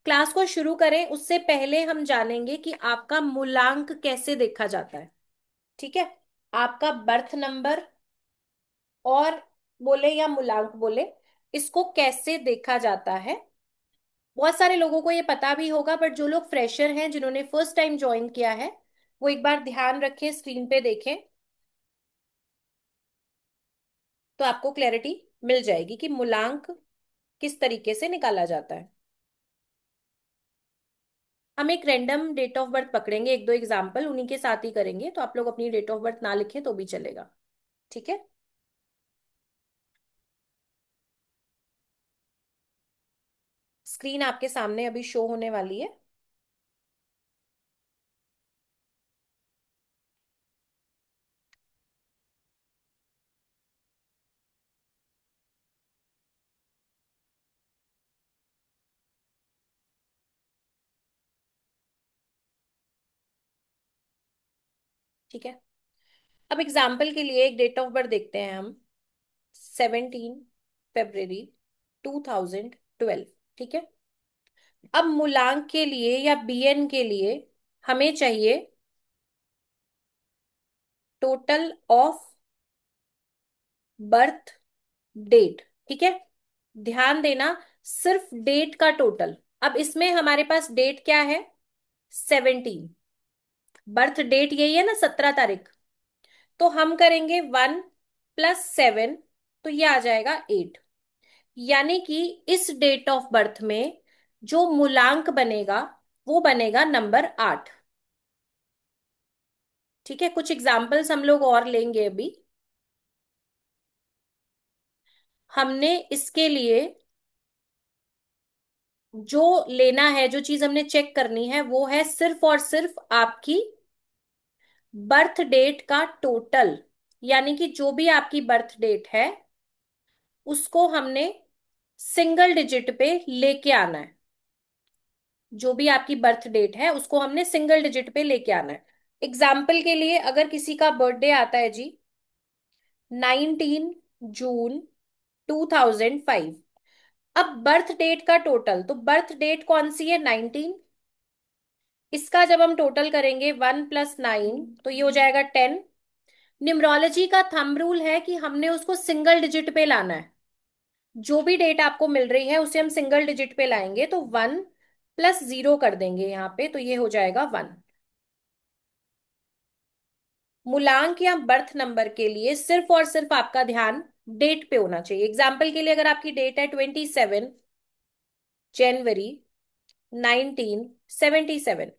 S1: क्लास को शुरू करें उससे पहले हम जानेंगे कि आपका मूलांक कैसे देखा जाता है। ठीक है, आपका बर्थ नंबर और बोले या मूलांक बोले, इसको कैसे देखा जाता है। बहुत सारे लोगों को ये पता भी होगा, बट जो लोग फ्रेशर हैं, जिन्होंने फर्स्ट टाइम ज्वाइन किया है, वो एक बार ध्यान रखें, स्क्रीन पे देखें, तो आपको क्लैरिटी मिल जाएगी कि मूलांक किस तरीके से निकाला जाता है। हम एक रैंडम डेट ऑफ बर्थ पकड़ेंगे, एक दो एग्जाम्पल उन्हीं के साथ ही करेंगे, तो आप लोग अपनी डेट ऑफ बर्थ ना लिखें तो भी चलेगा। ठीक है, स्क्रीन आपके सामने अभी शो होने वाली है। ठीक है, अब एग्जाम्पल के लिए एक डेट ऑफ बर्थ देखते हैं हम, 17 फरवरी 2012। ठीक है, अब मूलांक के लिए या बीएन के लिए हमें चाहिए टोटल ऑफ बर्थ डेट। ठीक है, ध्यान देना, सिर्फ डेट का टोटल। अब इसमें हमारे पास डेट क्या है, 17, बर्थ डेट यही है ना, 17 तारीख। तो हम करेंगे 1 + 7, तो ये आ जाएगा 8। यानी कि इस डेट ऑफ बर्थ में जो मूलांक बनेगा वो बनेगा नंबर 8। ठीक है, कुछ एग्जाम्पल्स हम लोग और लेंगे अभी। हमने इसके लिए जो लेना है, जो चीज हमने चेक करनी है, वो है सिर्फ और सिर्फ आपकी बर्थ डेट का टोटल। यानी कि जो भी आपकी बर्थ डेट है उसको हमने सिंगल डिजिट पे लेके आना है। जो भी आपकी बर्थ डेट है उसको हमने सिंगल डिजिट पे लेके आना है। एग्जाम्पल के लिए अगर किसी का बर्थडे आता है जी 19 जून 2005, अब बर्थ डेट का टोटल, तो बर्थ डेट कौन सी है, 19, इसका जब हम टोटल करेंगे 1 + 9 तो ये हो जाएगा 10। न्यूमरोलॉजी का थंब रूल है कि हमने उसको सिंगल डिजिट पे लाना है। जो भी डेट आपको मिल रही है उसे हम सिंगल डिजिट पे लाएंगे, तो 1 + 0 कर देंगे यहाँ पे, तो ये हो जाएगा 1। मूलांक या बर्थ नंबर के लिए सिर्फ और सिर्फ आपका ध्यान डेट पे होना चाहिए। एग्जाम्पल के लिए अगर आपकी डेट है 27 जनवरी 1977,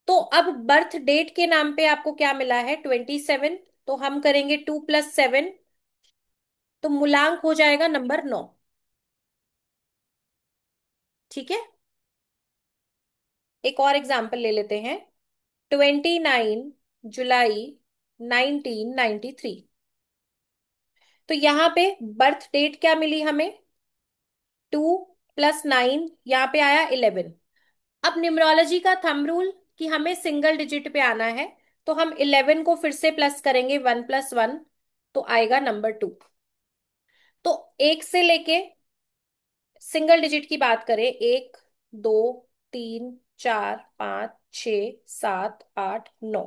S1: तो अब बर्थ डेट के नाम पे आपको क्या मिला है, 27, तो हम करेंगे 2 + 7, तो मूलांक हो जाएगा नंबर 9। ठीक है, एक और एग्जाम्पल ले लेते हैं, 29 जुलाई 1993। तो यहां पे बर्थ डेट क्या मिली हमें, 2 + 9, यहाँ पे आया 11। अब न्यूमरोलॉजी का थंब रूल कि हमें सिंगल डिजिट पे आना है, तो हम 11 को फिर से प्लस करेंगे, 1 + 1, तो आएगा नंबर 2। तो एक से लेके सिंगल डिजिट की बात करें, 1, 2, 3, 4, 5, 6, 7, 8, 9।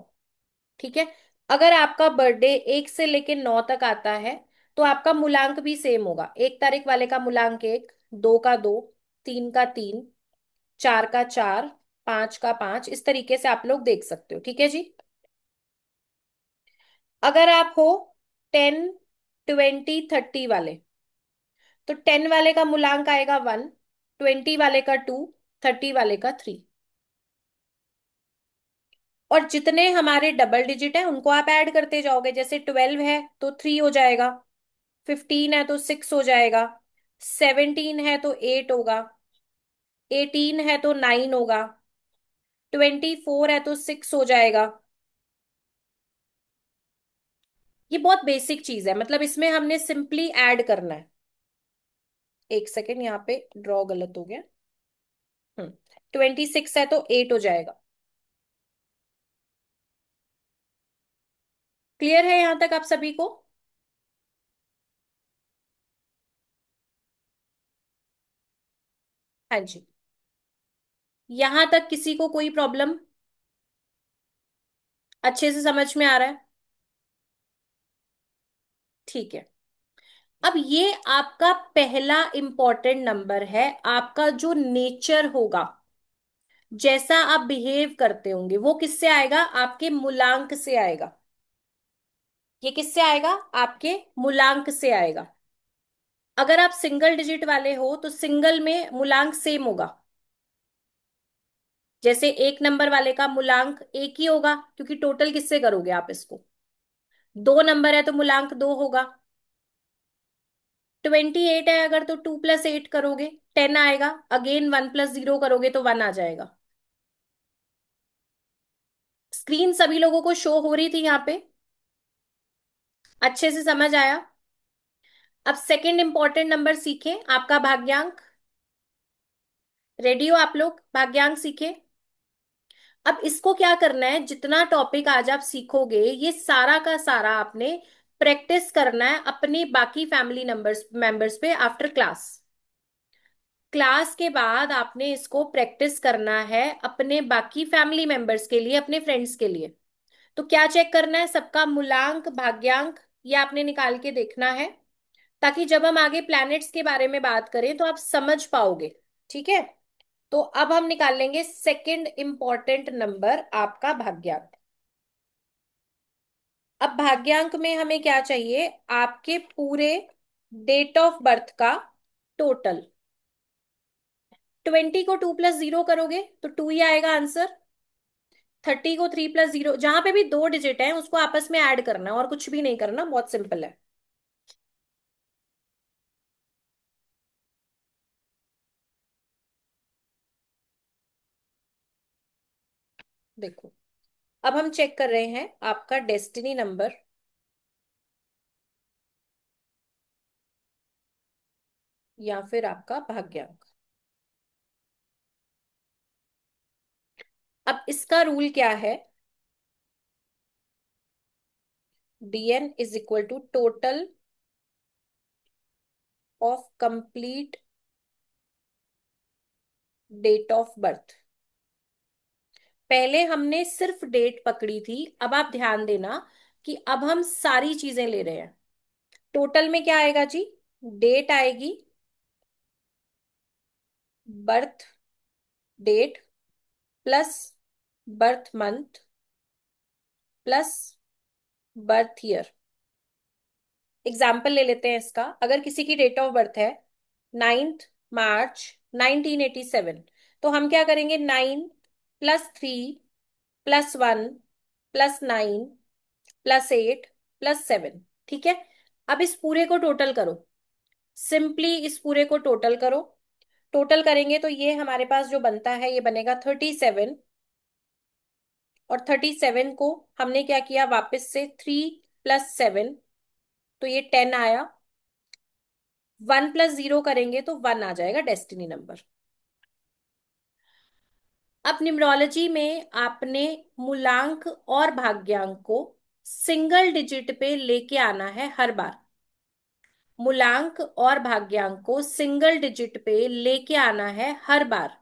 S1: ठीक है। अगर आपका बर्थडे 1 से लेके 9 तक आता है, तो आपका मूलांक भी सेम होगा। 1 तारीख वाले का मूलांक 1, 2 का 2, 3 का 3, 4 का 4, 5 का 5, इस तरीके से आप लोग देख सकते हो। ठीक है जी। अगर आप हो 10, 20, 30 वाले, तो 10 वाले का मूलांक आएगा 1, 20 वाले का 2, 30 वाले का 3। और जितने हमारे डबल डिजिट है उनको आप ऐड करते जाओगे। जैसे 12 है तो 3 हो जाएगा, 15 है तो 6 हो जाएगा, 17 है तो 8 होगा, 18 है तो 9 होगा, 24 है तो 6 हो जाएगा। ये बहुत बेसिक चीज है, मतलब इसमें हमने सिंपली ऐड करना है। एक सेकेंड, यहाँ पे ड्रॉ गलत हो गया। 26 है तो 8 हो जाएगा। क्लियर है यहां तक आप सभी को? हाँ जी। यहां तक किसी को कोई प्रॉब्लम? अच्छे से समझ में आ रहा है? ठीक है। अब ये आपका पहला इंपॉर्टेंट नंबर है। आपका जो नेचर होगा, जैसा आप बिहेव करते होंगे, वो किससे आएगा? आपके मूलांक से आएगा। ये किससे आएगा? आपके मूलांक से आएगा। अगर आप सिंगल डिजिट वाले हो तो सिंगल में मूलांक सेम होगा। जैसे 1 नंबर वाले का मूलांक 1 ही होगा, क्योंकि टोटल किससे करोगे आप इसको? 2 नंबर है तो मूलांक 2 होगा। 28 है अगर, तो 2 + 8 करोगे 10 आएगा। अगेन 1 + 0 करोगे तो 1 आ जाएगा। स्क्रीन सभी लोगों को शो हो रही थी यहाँ पे? अच्छे से समझ आया? अब सेकंड इंपॉर्टेंट नंबर सीखे, आपका भाग्यांक। रेडी हो आप लोग? भाग्यांक सीखे। अब इसको क्या करना है, जितना टॉपिक आज आप सीखोगे ये सारा का सारा आपने प्रैक्टिस करना है अपने बाकी फैमिली मेंबर्स पे आफ्टर क्लास। क्लास के बाद आपने इसको प्रैक्टिस करना है अपने बाकी फैमिली मेंबर्स के लिए, अपने फ्रेंड्स के लिए। तो क्या चेक करना है? सबका मूलांक, भाग्यांक, ये आपने निकाल के देखना है, ताकि जब हम आगे प्लैनेट्स के बारे में बात करें तो आप समझ पाओगे। ठीक है। तो अब हम निकाल लेंगे सेकंड इंपॉर्टेंट नंबर, आपका भाग्यांक। अब भाग्यांक में हमें क्या चाहिए? आपके पूरे डेट ऑफ बर्थ का टोटल। 20 को 2 + 0 करोगे तो 2 ही आएगा आंसर। 30 को 3 + 0, जहां पे भी 2 डिजिट है उसको आपस में ऐड करना है, और कुछ भी नहीं करना, बहुत सिंपल है। देखो, अब हम चेक कर रहे हैं आपका डेस्टिनी नंबर या फिर आपका भाग्यांक। अब इसका रूल क्या है? DN = total of complete date of birth. पहले हमने सिर्फ डेट पकड़ी थी, अब आप ध्यान देना कि अब हम सारी चीजें ले रहे हैं। टोटल में क्या आएगा जी? डेट आएगी, birth date plus birth month plus birth year. Example ले लेते हैं इसका। अगर किसी की डेट ऑफ बर्थ है 9 मार्च 1987, तो हम क्या करेंगे? 9 + 3 + 1 + 9 + 8 + 7। ठीक है। अब इस पूरे को टोटल करो, सिंपली इस पूरे को टोटल करो। टोटल करेंगे तो ये हमारे पास जो बनता है ये बनेगा 37। और 37 को हमने क्या किया, वापस से 3 + 7, तो ये 10 आया। 1 + 0 करेंगे तो 1 आ जाएगा डेस्टिनी नंबर। अब न्यूमरोलॉजी में आपने मूलांक और भाग्यांक को सिंगल डिजिट पे लेके आना है हर बार। मूलांक और भाग्यांक को सिंगल डिजिट पे लेके आना है हर बार।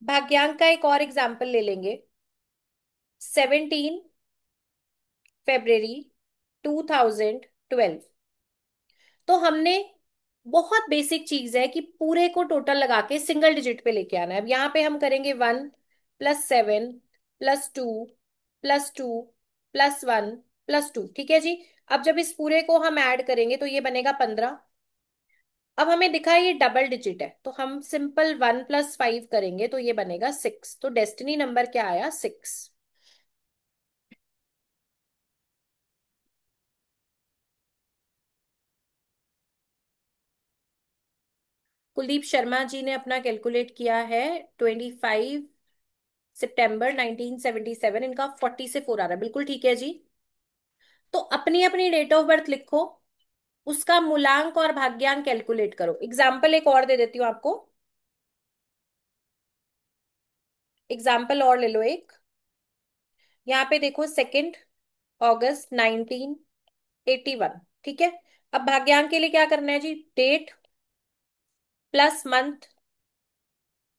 S1: भाग्यांक का एक और एग्जाम्पल ले लेंगे। 17 फरवरी 2012। तो हमने, बहुत बेसिक चीज है कि पूरे को टोटल लगा के सिंगल डिजिट पे लेके आना है। अब यहाँ पे हम करेंगे 1 + 7 + 2 + 1 + 2, ठीक है जी। अब जब इस पूरे को हम ऐड करेंगे तो ये बनेगा 15। अब हमें दिखा है ये डबल डिजिट है, तो हम सिंपल 1 + 5 करेंगे तो ये बनेगा 6। तो डेस्टिनी नंबर क्या आया? 6। कुलदीप शर्मा जी ने अपना कैलकुलेट किया है। 25 सितंबर 1977। इनका 40 से 4 आ रहा है, बिल्कुल ठीक है जी। तो अपनी अपनी डेट ऑफ बर्थ लिखो, उसका मूलांक और भाग्यांक कैलकुलेट करो। एग्जाम्पल एक और दे देती हूँ आपको। एग्जाम्पल और ले लो एक। यहाँ पे देखो, 2 अगस्त 1981, ठीक है। अब भाग्यांक के लिए क्या करना है जी? डेट प्लस मंथ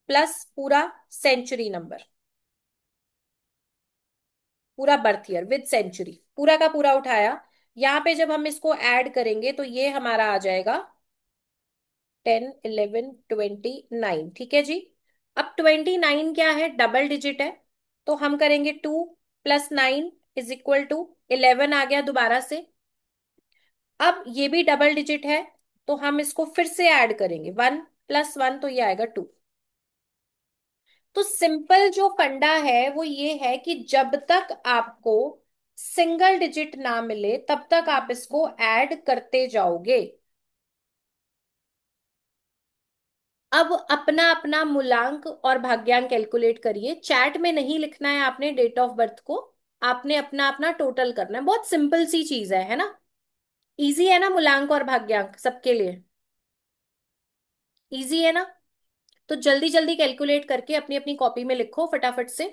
S1: प्लस पूरा सेंचुरी नंबर, पूरा बर्थ ईयर विद सेंचुरी, पूरा का पूरा उठाया। यहाँ पे जब हम इसको ऐड करेंगे तो ये हमारा आ जाएगा 10 11 29, ठीक है जी। अब 29 क्या है? डबल डिजिट है। तो हम करेंगे 2 + 9 = 11 आ गया दोबारा से। अब ये भी डबल डिजिट है, तो हम इसको फिर से ऐड करेंगे 1 + 1, तो ये आएगा 2। तो सिंपल जो फंडा है वो ये है कि जब तक आपको सिंगल डिजिट ना मिले तब तक आप इसको ऐड करते जाओगे। अब अपना अपना मूलांक और भाग्यांक कैलकुलेट करिए। चैट में नहीं लिखना है आपने डेट ऑफ बर्थ को, आपने अपना अपना टोटल करना है। बहुत सिंपल सी चीज है ना? इजी है ना मूलांक और भाग्यांक सबके लिए? इजी है ना? तो जल्दी जल्दी कैलकुलेट करके अपनी अपनी कॉपी में लिखो फटाफट से।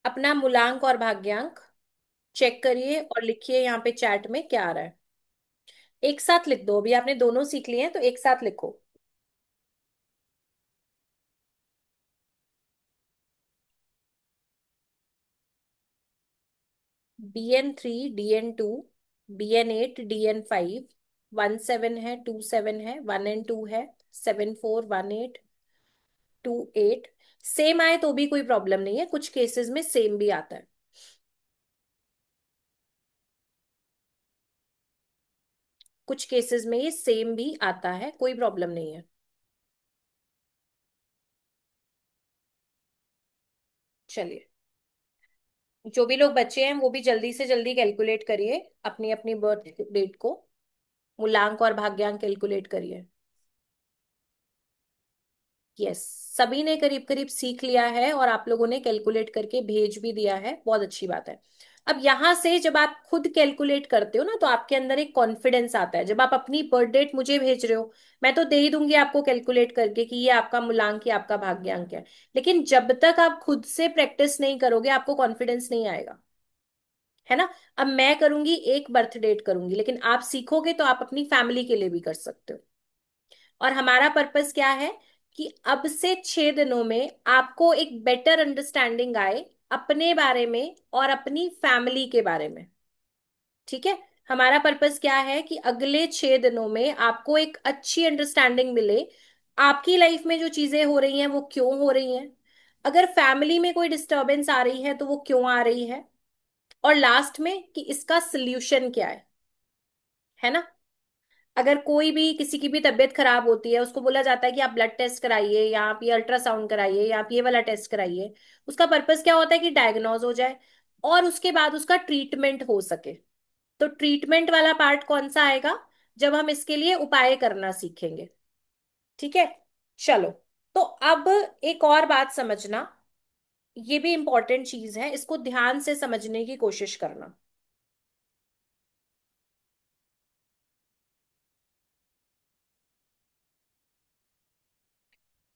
S1: अपना मूलांक और भाग्यांक चेक करिए और लिखिए यहाँ पे चैट में क्या आ रहा है। एक साथ लिख दो, अभी आपने दोनों सीख लिए हैं तो एक साथ लिखो। BN3 DN2 BN8 DN5, 17 है, 27 है, 1 और 2 है, 74 18 28। सेम आए तो भी कोई प्रॉब्लम नहीं है, कुछ केसेस में सेम भी आता है। कुछ केसेस में ये सेम भी आता है, कोई प्रॉब्लम नहीं है। चलिए, जो भी लोग बच्चे हैं वो भी जल्दी से जल्दी कैलकुलेट करिए अपनी अपनी बर्थ डेट को, मूलांक और भाग्यांक कैलकुलेट करिए। यस, सभी ने करीब करीब सीख लिया है और आप लोगों ने कैलकुलेट करके भेज भी दिया है, बहुत अच्छी बात है। अब यहां से जब आप खुद कैलकुलेट करते हो ना तो आपके अंदर एक कॉन्फिडेंस आता है। जब आप अपनी बर्थ डेट मुझे भेज रहे हो, मैं तो दे ही दूंगी आपको कैलकुलेट करके कि ये आपका मूलांक या आपका भाग्यांक है। लेकिन जब तक आप खुद से प्रैक्टिस नहीं करोगे आपको कॉन्फिडेंस नहीं आएगा, है ना? अब मैं करूंगी, एक बर्थ डेट करूंगी, लेकिन आप सीखोगे तो आप अपनी फैमिली के लिए भी कर सकते हो। और हमारा पर्पस क्या है? कि अब से 6 दिनों में आपको एक बेटर अंडरस्टैंडिंग आए अपने बारे में और अपनी फैमिली के बारे में, ठीक है। हमारा पर्पस क्या है कि अगले 6 दिनों में आपको एक अच्छी अंडरस्टैंडिंग मिले, आपकी लाइफ में जो चीजें हो रही हैं वो क्यों हो रही हैं, अगर फैमिली में कोई डिस्टरबेंस आ रही है तो वो क्यों आ रही है, और लास्ट में कि इसका सोल्यूशन क्या है ना? अगर कोई भी, किसी की भी तबीयत खराब होती है, उसको बोला जाता है कि आप ब्लड टेस्ट कराइए या आप ये अल्ट्रासाउंड कराइए या आप ये वाला टेस्ट कराइए। उसका पर्पस क्या होता है? कि डायग्नोज हो जाए और उसके बाद उसका ट्रीटमेंट हो सके। तो ट्रीटमेंट वाला पार्ट कौन सा आएगा? जब हम इसके लिए उपाय करना सीखेंगे, ठीक है। चलो, तो अब एक और बात समझना। ये भी इंपॉर्टेंट चीज है, इसको ध्यान से समझने की कोशिश करना।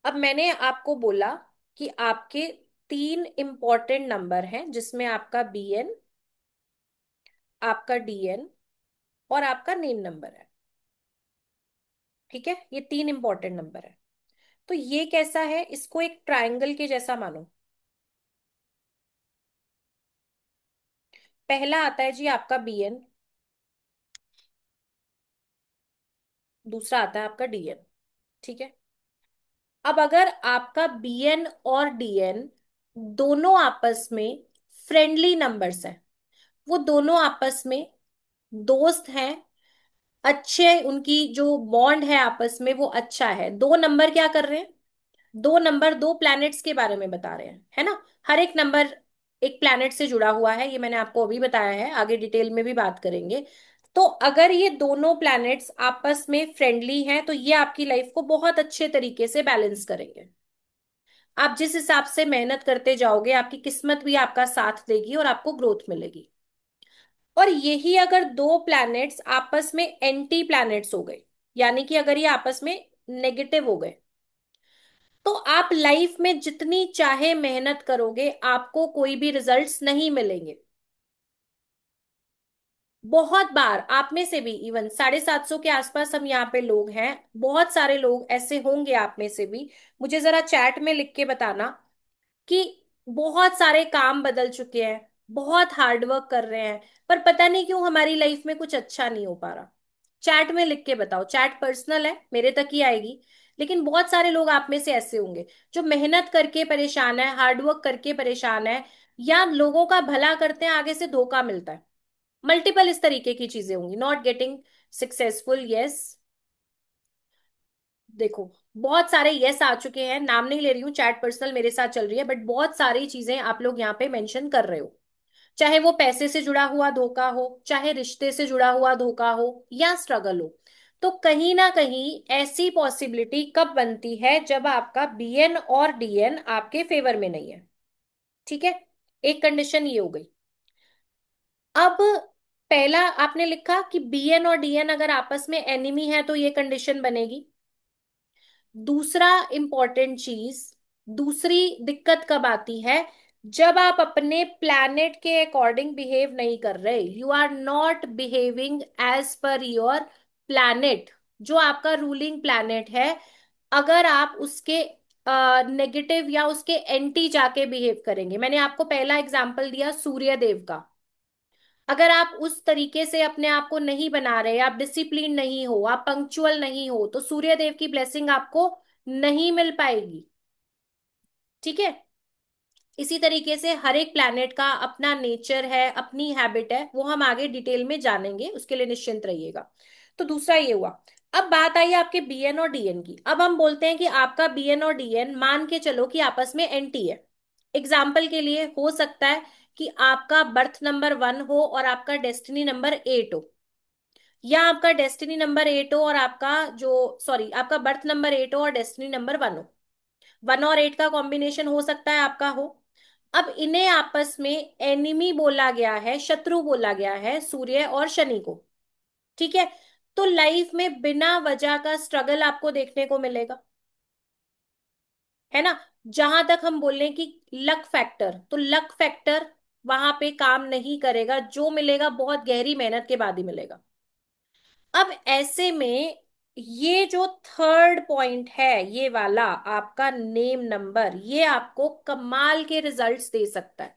S1: अब मैंने आपको बोला कि आपके तीन इंपॉर्टेंट नंबर हैं, जिसमें आपका बीएन, आपका डीएन और आपका नेम नंबर है। ठीक है, ये तीन इंपॉर्टेंट नंबर है। तो ये कैसा है, इसको एक ट्रायंगल के जैसा मानो। पहला आता है जी आपका बीएन, दूसरा आता है आपका डीएन। ठीक है। अब अगर आपका बीएन और डीएन दोनों आपस में फ्रेंडली नंबर्स हैं, वो दोनों आपस में दोस्त हैं, अच्छे, उनकी जो बॉन्ड है आपस में वो अच्छा है, दो नंबर क्या कर रहे हैं, दो नंबर दो प्लैनेट्स के बारे में बता रहे हैं, है ना। हर एक नंबर एक प्लैनेट से जुड़ा हुआ है, ये मैंने आपको अभी बताया है, आगे डिटेल में भी बात करेंगे। तो अगर ये दोनों प्लैनेट्स आपस में फ्रेंडली हैं तो ये आपकी लाइफ को बहुत अच्छे तरीके से बैलेंस करेंगे। आप जिस हिसाब से मेहनत करते जाओगे आपकी किस्मत भी आपका साथ देगी और आपको ग्रोथ मिलेगी। और यही अगर दो प्लैनेट्स आपस में एंटी प्लैनेट्स हो गए, यानी कि अगर ये आपस में नेगेटिव हो गए, तो आप लाइफ में जितनी चाहे मेहनत करोगे आपको कोई भी रिजल्ट्स नहीं मिलेंगे। बहुत बार आप में से भी, इवन 750 के आसपास हम यहाँ पे लोग हैं, बहुत सारे लोग ऐसे होंगे आप में से भी, मुझे जरा चैट में लिख के बताना कि बहुत सारे काम बदल चुके हैं, बहुत हार्ड वर्क कर रहे हैं, पर पता नहीं क्यों हमारी लाइफ में कुछ अच्छा नहीं हो पा रहा। चैट में लिख के बताओ, चैट पर्सनल है, मेरे तक ही आएगी। लेकिन बहुत सारे लोग आप में से ऐसे होंगे जो मेहनत करके परेशान है, हार्ड वर्क करके परेशान है, या लोगों का भला करते हैं आगे से धोखा मिलता है। मल्टीपल इस तरीके की चीजें होंगी, नॉट गेटिंग सक्सेसफुल, यस। देखो, बहुत सारे यस आ चुके हैं, नाम नहीं ले रही हूँ, चैट पर्सनल मेरे साथ चल रही है, बट बहुत सारी चीजें आप लोग यहाँ पे मेंशन कर रहे हो। चाहे वो पैसे से जुड़ा हुआ धोखा हो, चाहे रिश्ते से जुड़ा हुआ धोखा हो, या स्ट्रगल हो, तो कहीं ना कहीं ऐसी पॉसिबिलिटी कब बनती है जब आपका बीएन और डीएन आपके फेवर में नहीं है। ठीक है, एक कंडीशन ये हो गई। अब पहला आपने लिखा कि बीएन और डीएन अगर आपस में एनिमी है तो ये कंडीशन बनेगी। दूसरा इंपॉर्टेंट चीज, दूसरी दिक्कत कब आती है, जब आप अपने प्लैनेट के अकॉर्डिंग बिहेव नहीं कर रहे, you are not behaving as per your planet, जो आपका रूलिंग प्लैनेट है। अगर आप उसके नेगेटिव या उसके एंटी जाके बिहेव करेंगे, मैंने आपको पहला एग्जांपल दिया सूर्य देव का, अगर आप उस तरीके से अपने आप को नहीं बना रहे, आप डिसिप्लिन नहीं हो, आप पंक्चुअल नहीं हो, तो सूर्य देव की ब्लेसिंग आपको नहीं मिल पाएगी। ठीक है। इसी तरीके से हर एक प्लैनेट का अपना नेचर है, अपनी हैबिट है, वो हम आगे डिटेल में जानेंगे, उसके लिए निश्चिंत रहिएगा। तो दूसरा ये हुआ। अब बात आई आपके बीएन और डीएन की। अब हम बोलते हैं कि आपका बीएन और डीएन मान के चलो कि आपस में एंटी है। एग्जाम्पल के लिए हो सकता है कि आपका बर्थ नंबर 1 हो और आपका डेस्टिनी नंबर 8 हो, या आपका डेस्टिनी नंबर 8 हो और आपका जो, सॉरी, आपका बर्थ नंबर 8 हो और डेस्टिनी नंबर 1 हो। 1 और 8 का कॉम्बिनेशन हो सकता है आपका हो। अब इन्हें आपस में एनिमी बोला गया है, शत्रु बोला गया है, सूर्य और शनि को। ठीक है। तो लाइफ में बिना वजह का स्ट्रगल आपको देखने को मिलेगा, है ना। जहां तक हम बोल रहे हैं कि लक फैक्टर, तो लक फैक्टर वहां पे काम नहीं करेगा, जो मिलेगा बहुत गहरी मेहनत के बाद ही मिलेगा। अब ऐसे में ये जो थर्ड पॉइंट है, ये वाला आपका नेम नंबर, ये आपको कमाल के रिजल्ट्स दे सकता है।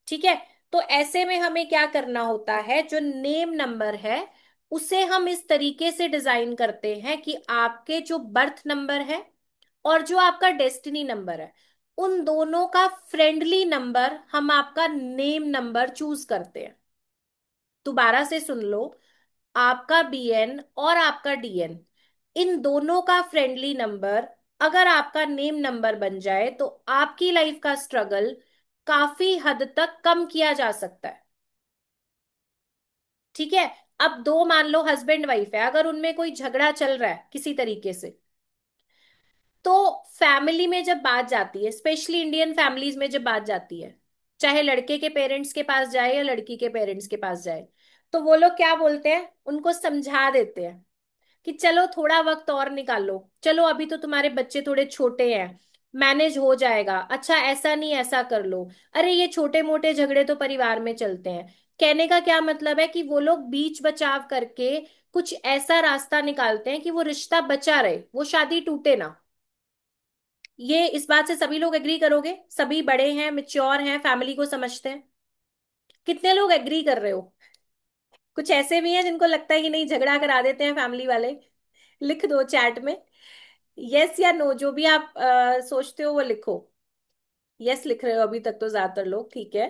S1: ठीक है। तो ऐसे में हमें क्या करना होता है, जो नेम नंबर है उसे हम इस तरीके से डिजाइन करते हैं कि आपके जो बर्थ नंबर है और जो आपका डेस्टिनी नंबर है, उन दोनों का फ्रेंडली नंबर हम आपका नेम नंबर चूज करते हैं। दोबारा से सुन लो, आपका बीएन और आपका डीएन, इन दोनों का फ्रेंडली नंबर अगर आपका नेम नंबर बन जाए तो आपकी लाइफ का स्ट्रगल काफी हद तक कम किया जा सकता है। ठीक है। अब दो मान लो हस्बैंड वाइफ है, अगर उनमें कोई झगड़ा चल रहा है किसी तरीके से, तो फैमिली में जब बात जाती है, स्पेशली इंडियन फैमिलीज में जब बात जाती है, चाहे लड़के के पेरेंट्स के पास जाए या लड़की के पेरेंट्स के पास जाए, तो वो लोग क्या बोलते हैं, उनको समझा देते हैं कि चलो थोड़ा वक्त और निकालो, चलो अभी तो तुम्हारे बच्चे थोड़े छोटे हैं, मैनेज हो जाएगा, अच्छा ऐसा नहीं ऐसा कर लो, अरे ये छोटे मोटे झगड़े तो परिवार में चलते हैं। कहने का क्या मतलब है कि वो लोग बीच बचाव करके कुछ ऐसा रास्ता निकालते हैं कि वो रिश्ता बचा रहे, वो शादी टूटे ना। ये इस बात से सभी लोग एग्री करोगे, सभी बड़े हैं, मिच्योर हैं, फैमिली को समझते हैं। कितने लोग एग्री कर रहे हो? कुछ ऐसे भी हैं जिनको लगता है कि नहीं, झगड़ा करा देते हैं फैमिली वाले। लिख दो चैट में, यस या नो, जो भी आप सोचते हो वो लिखो। यस लिख रहे हो अभी तक तो ज्यादातर लोग, ठीक है।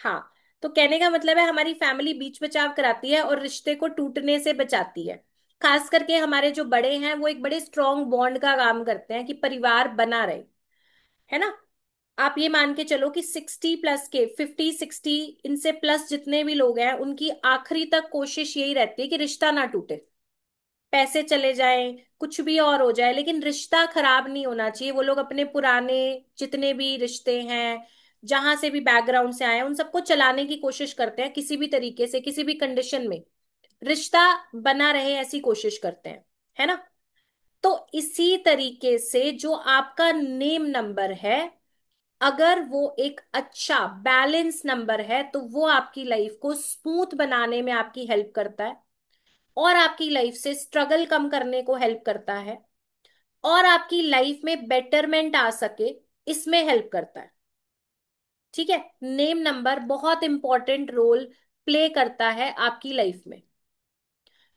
S1: हाँ, तो कहने का मतलब है हमारी फैमिली बीच बचाव कराती है और रिश्ते को टूटने से बचाती है। खास करके हमारे जो बड़े हैं वो एक बड़े स्ट्रॉन्ग बॉन्ड का काम करते हैं कि परिवार बना रहे, है ना। आप ये मान के चलो कि 60 प्लस के, 50 60, इनसे प्लस जितने भी लोग हैं उनकी आखिरी तक कोशिश यही रहती है कि रिश्ता ना टूटे। पैसे चले जाएं, कुछ भी और हो जाए, लेकिन रिश्ता खराब नहीं होना चाहिए। वो लोग अपने पुराने जितने भी रिश्ते हैं, जहां से भी बैकग्राउंड से आए हैं, उन सबको चलाने की कोशिश करते हैं, किसी भी तरीके से किसी भी कंडीशन में रिश्ता बना रहे ऐसी कोशिश करते हैं, है ना। तो इसी तरीके से जो आपका नेम नंबर है, अगर वो एक अच्छा बैलेंस नंबर है तो वो आपकी लाइफ को स्मूथ बनाने में आपकी हेल्प करता है, और आपकी लाइफ से स्ट्रगल कम करने को हेल्प करता है, और आपकी लाइफ में बेटरमेंट आ सके इसमें हेल्प करता है। ठीक है, नेम नंबर बहुत इंपॉर्टेंट रोल प्ले करता है आपकी लाइफ में।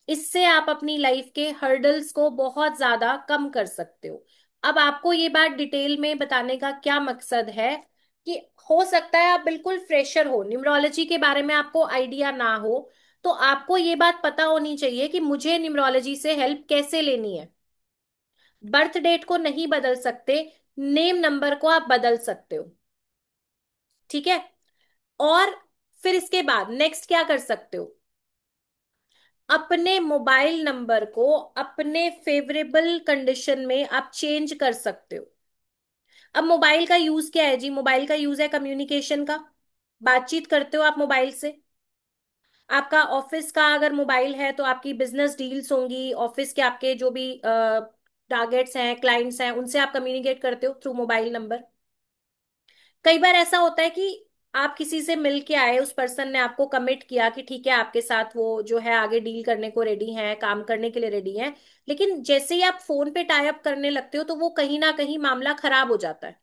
S1: इससे आप अपनी लाइफ के हर्डल्स को बहुत ज्यादा कम कर सकते हो। अब आपको ये बात डिटेल में बताने का क्या मकसद है कि हो सकता है आप बिल्कुल फ्रेशर हो, न्यूमरोलॉजी के बारे में आपको आइडिया ना हो, तो आपको ये बात पता होनी चाहिए कि मुझे न्यूमरोलॉजी से हेल्प कैसे लेनी है। बर्थ डेट को नहीं बदल सकते, नेम नंबर को आप बदल सकते हो। ठीक है, और फिर इसके बाद नेक्स्ट क्या कर सकते हो, अपने मोबाइल नंबर को अपने फेवरेबल कंडीशन में आप चेंज कर सकते हो। अब मोबाइल का यूज क्या है जी, मोबाइल का यूज है कम्युनिकेशन का, बातचीत करते हो आप मोबाइल से। आपका ऑफिस का अगर मोबाइल है तो आपकी बिजनेस डील्स होंगी, ऑफिस के आपके जो भी टारगेट्स हैं, क्लाइंट्स हैं, उनसे आप कम्युनिकेट करते हो थ्रू मोबाइल नंबर। कई बार ऐसा होता है कि आप किसी से मिल के आए, उस पर्सन ने आपको कमिट किया कि ठीक है आपके साथ वो जो है आगे डील करने को रेडी है, काम करने के लिए रेडी है, लेकिन जैसे ही आप फोन पे टाई अप करने लगते हो तो वो कहीं ना कहीं मामला खराब हो जाता है।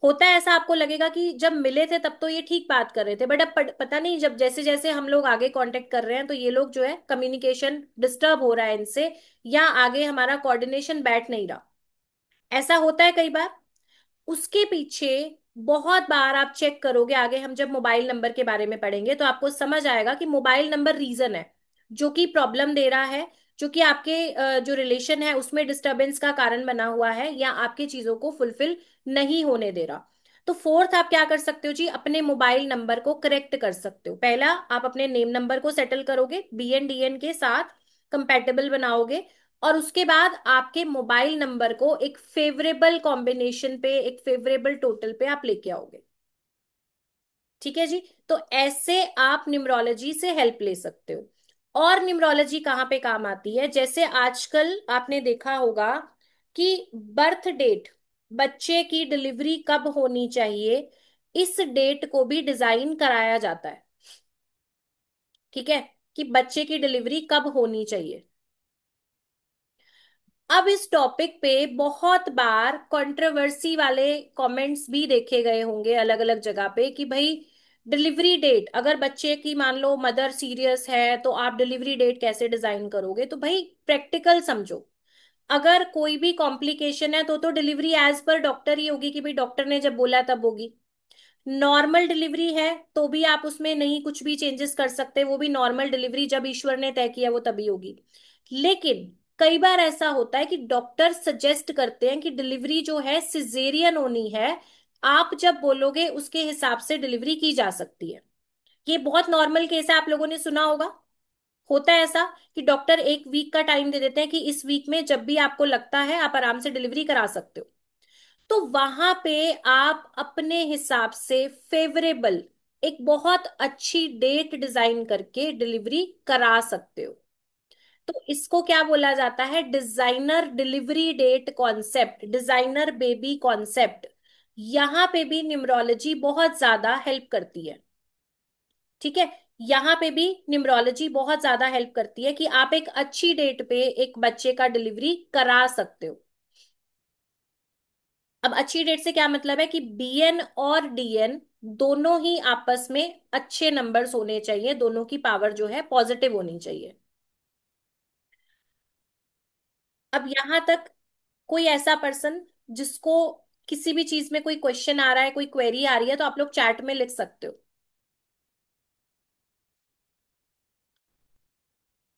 S1: होता है ऐसा, आपको लगेगा कि जब मिले थे तब तो ये ठीक बात कर रहे थे, बट अब पता नहीं, जब जैसे जैसे हम लोग आगे कांटेक्ट कर रहे हैं तो ये लोग जो है कम्युनिकेशन डिस्टर्ब हो रहा है इनसे, या आगे हमारा कोऑर्डिनेशन बैठ नहीं रहा। ऐसा होता है कई बार। उसके पीछे बहुत बार आप चेक करोगे, आगे हम जब मोबाइल नंबर के बारे में पढ़ेंगे तो आपको समझ आएगा कि मोबाइल नंबर रीजन है जो कि प्रॉब्लम दे रहा है, जो कि आपके जो रिलेशन है उसमें डिस्टरबेंस का कारण बना हुआ है, या आपकी चीजों को फुलफिल नहीं होने दे रहा। तो फोर्थ आप क्या कर सकते हो जी, अपने मोबाइल नंबर को करेक्ट कर सकते हो। पहला, आप अपने नेम नंबर को सेटल करोगे, BN DN के साथ कंपैटिबल बनाओगे, और उसके बाद आपके मोबाइल नंबर को एक फेवरेबल कॉम्बिनेशन पे, एक फेवरेबल टोटल पे आप लेके आओगे। ठीक है जी, तो ऐसे आप न्यूमरोलॉजी से हेल्प ले सकते हो। और न्यूमरोलॉजी कहाँ पे काम आती है, जैसे आजकल आपने देखा होगा कि बर्थ डेट, बच्चे की डिलीवरी कब होनी चाहिए, इस डेट को भी डिजाइन कराया जाता है। ठीक है, कि बच्चे की डिलीवरी कब होनी चाहिए। अब इस टॉपिक पे बहुत बार कंट्रोवर्सी वाले कमेंट्स भी देखे गए होंगे अलग अलग जगह पे कि भाई डिलीवरी डेट, अगर बच्चे की मान लो मदर सीरियस है तो आप डिलीवरी डेट कैसे डिजाइन करोगे। तो भाई प्रैक्टिकल समझो, अगर कोई भी कॉम्प्लिकेशन है तो डिलीवरी एज पर डॉक्टर ही होगी कि भाई डॉक्टर ने जब बोला तब होगी। नॉर्मल डिलीवरी है तो भी आप उसमें नहीं कुछ भी चेंजेस कर सकते, वो भी नॉर्मल डिलीवरी जब ईश्वर ने तय किया वो तभी होगी। लेकिन कई बार ऐसा होता है कि डॉक्टर सजेस्ट करते हैं कि डिलीवरी जो है सिजेरियन होनी है, आप जब बोलोगे उसके हिसाब से डिलीवरी की जा सकती है। ये बहुत नॉर्मल केस है, आप लोगों ने सुना होगा। होता है ऐसा कि डॉक्टर एक वीक का टाइम दे देते हैं कि इस वीक में जब भी आपको लगता है आप आराम से डिलीवरी करा सकते हो। तो वहां पे आप अपने हिसाब से फेवरेबल एक बहुत अच्छी डेट डिजाइन करके डिलीवरी करा सकते हो। तो इसको क्या बोला जाता है? Designer delivery date concept, designer baby concept. यहां पे भी न्यूमरोलॉजी बहुत ज्यादा हेल्प करती है। ठीक है, यहां पे भी न्यूमरोलॉजी बहुत ज्यादा हेल्प करती है कि आप एक अच्छी डेट पे एक बच्चे का डिलीवरी करा सकते हो। अब अच्छी डेट से क्या मतलब है कि बीएन और डीएन दोनों ही आपस में अच्छे नंबर्स होने चाहिए, दोनों की पावर जो है पॉजिटिव होनी चाहिए। अब यहां तक कोई ऐसा पर्सन जिसको किसी भी चीज में कोई क्वेश्चन आ रहा है, कोई क्वेरी आ रही है, तो आप लोग चैट में लिख सकते हो।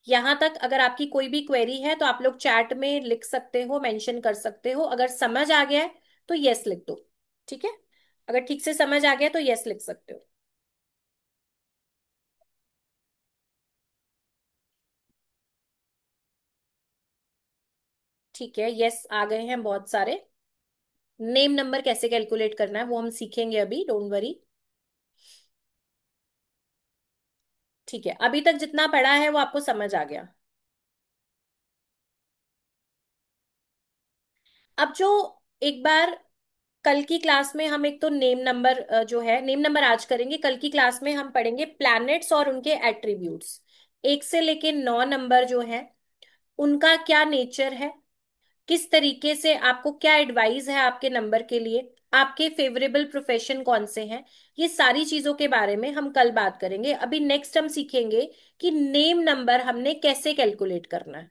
S1: यहां तक अगर आपकी कोई भी क्वेरी है तो आप लोग चैट में लिख सकते हो, मेंशन कर सकते हो। अगर समझ आ गया है तो यस लिख दो। ठीक है, अगर ठीक से समझ आ गया तो यस लिख सकते हो। ठीक है, यस आ गए हैं बहुत सारे। नेम नंबर कैसे कैलकुलेट करना है वो हम सीखेंगे अभी, डोंट वरी। ठीक है, अभी तक जितना पढ़ा है वो आपको समझ आ गया। अब जो एक बार कल की क्लास में हम एक तो नेम नंबर जो है नेम नंबर आज करेंगे, कल की क्लास में हम पढ़ेंगे प्लैनेट्स और उनके एट्रीब्यूट्स। 1 से लेके 9 नंबर जो है उनका क्या नेचर है, किस तरीके से आपको क्या एडवाइस है आपके नंबर के लिए, आपके फेवरेबल प्रोफेशन कौन से हैं, ये सारी चीजों के बारे में हम कल बात करेंगे। अभी नेक्स्ट हम सीखेंगे कि नेम नंबर हमने कैसे कैलकुलेट करना है।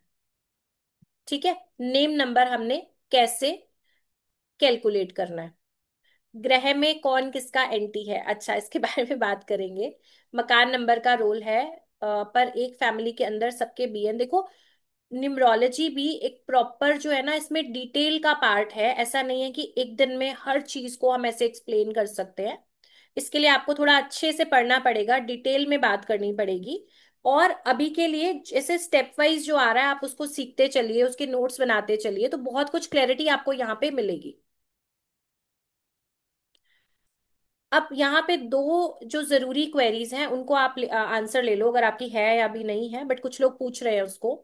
S1: ठीक है, नेम नंबर हमने कैसे कैलकुलेट करना है। ग्रह में कौन किसका एंटी है, अच्छा इसके बारे में बात करेंगे। मकान नंबर का रोल है, पर एक फैमिली के अंदर सबके बीएन देखो। न्यूमरोलॉजी भी एक प्रॉपर जो है ना, इसमें डिटेल का पार्ट है। ऐसा नहीं है कि एक दिन में हर चीज को हम ऐसे एक्सप्लेन कर सकते हैं। इसके लिए आपको थोड़ा अच्छे से पढ़ना पड़ेगा, डिटेल में बात करनी पड़ेगी। और अभी के लिए जैसे स्टेप वाइज जो आ रहा है आप उसको सीखते चलिए, उसके नोट्स बनाते चलिए, तो बहुत कुछ क्लैरिटी आपको यहाँ पे मिलेगी। अब यहाँ पे दो जो जरूरी क्वेरीज हैं उनको आप आंसर ले लो, अगर आपकी है या भी नहीं है, बट कुछ लोग पूछ रहे हैं उसको।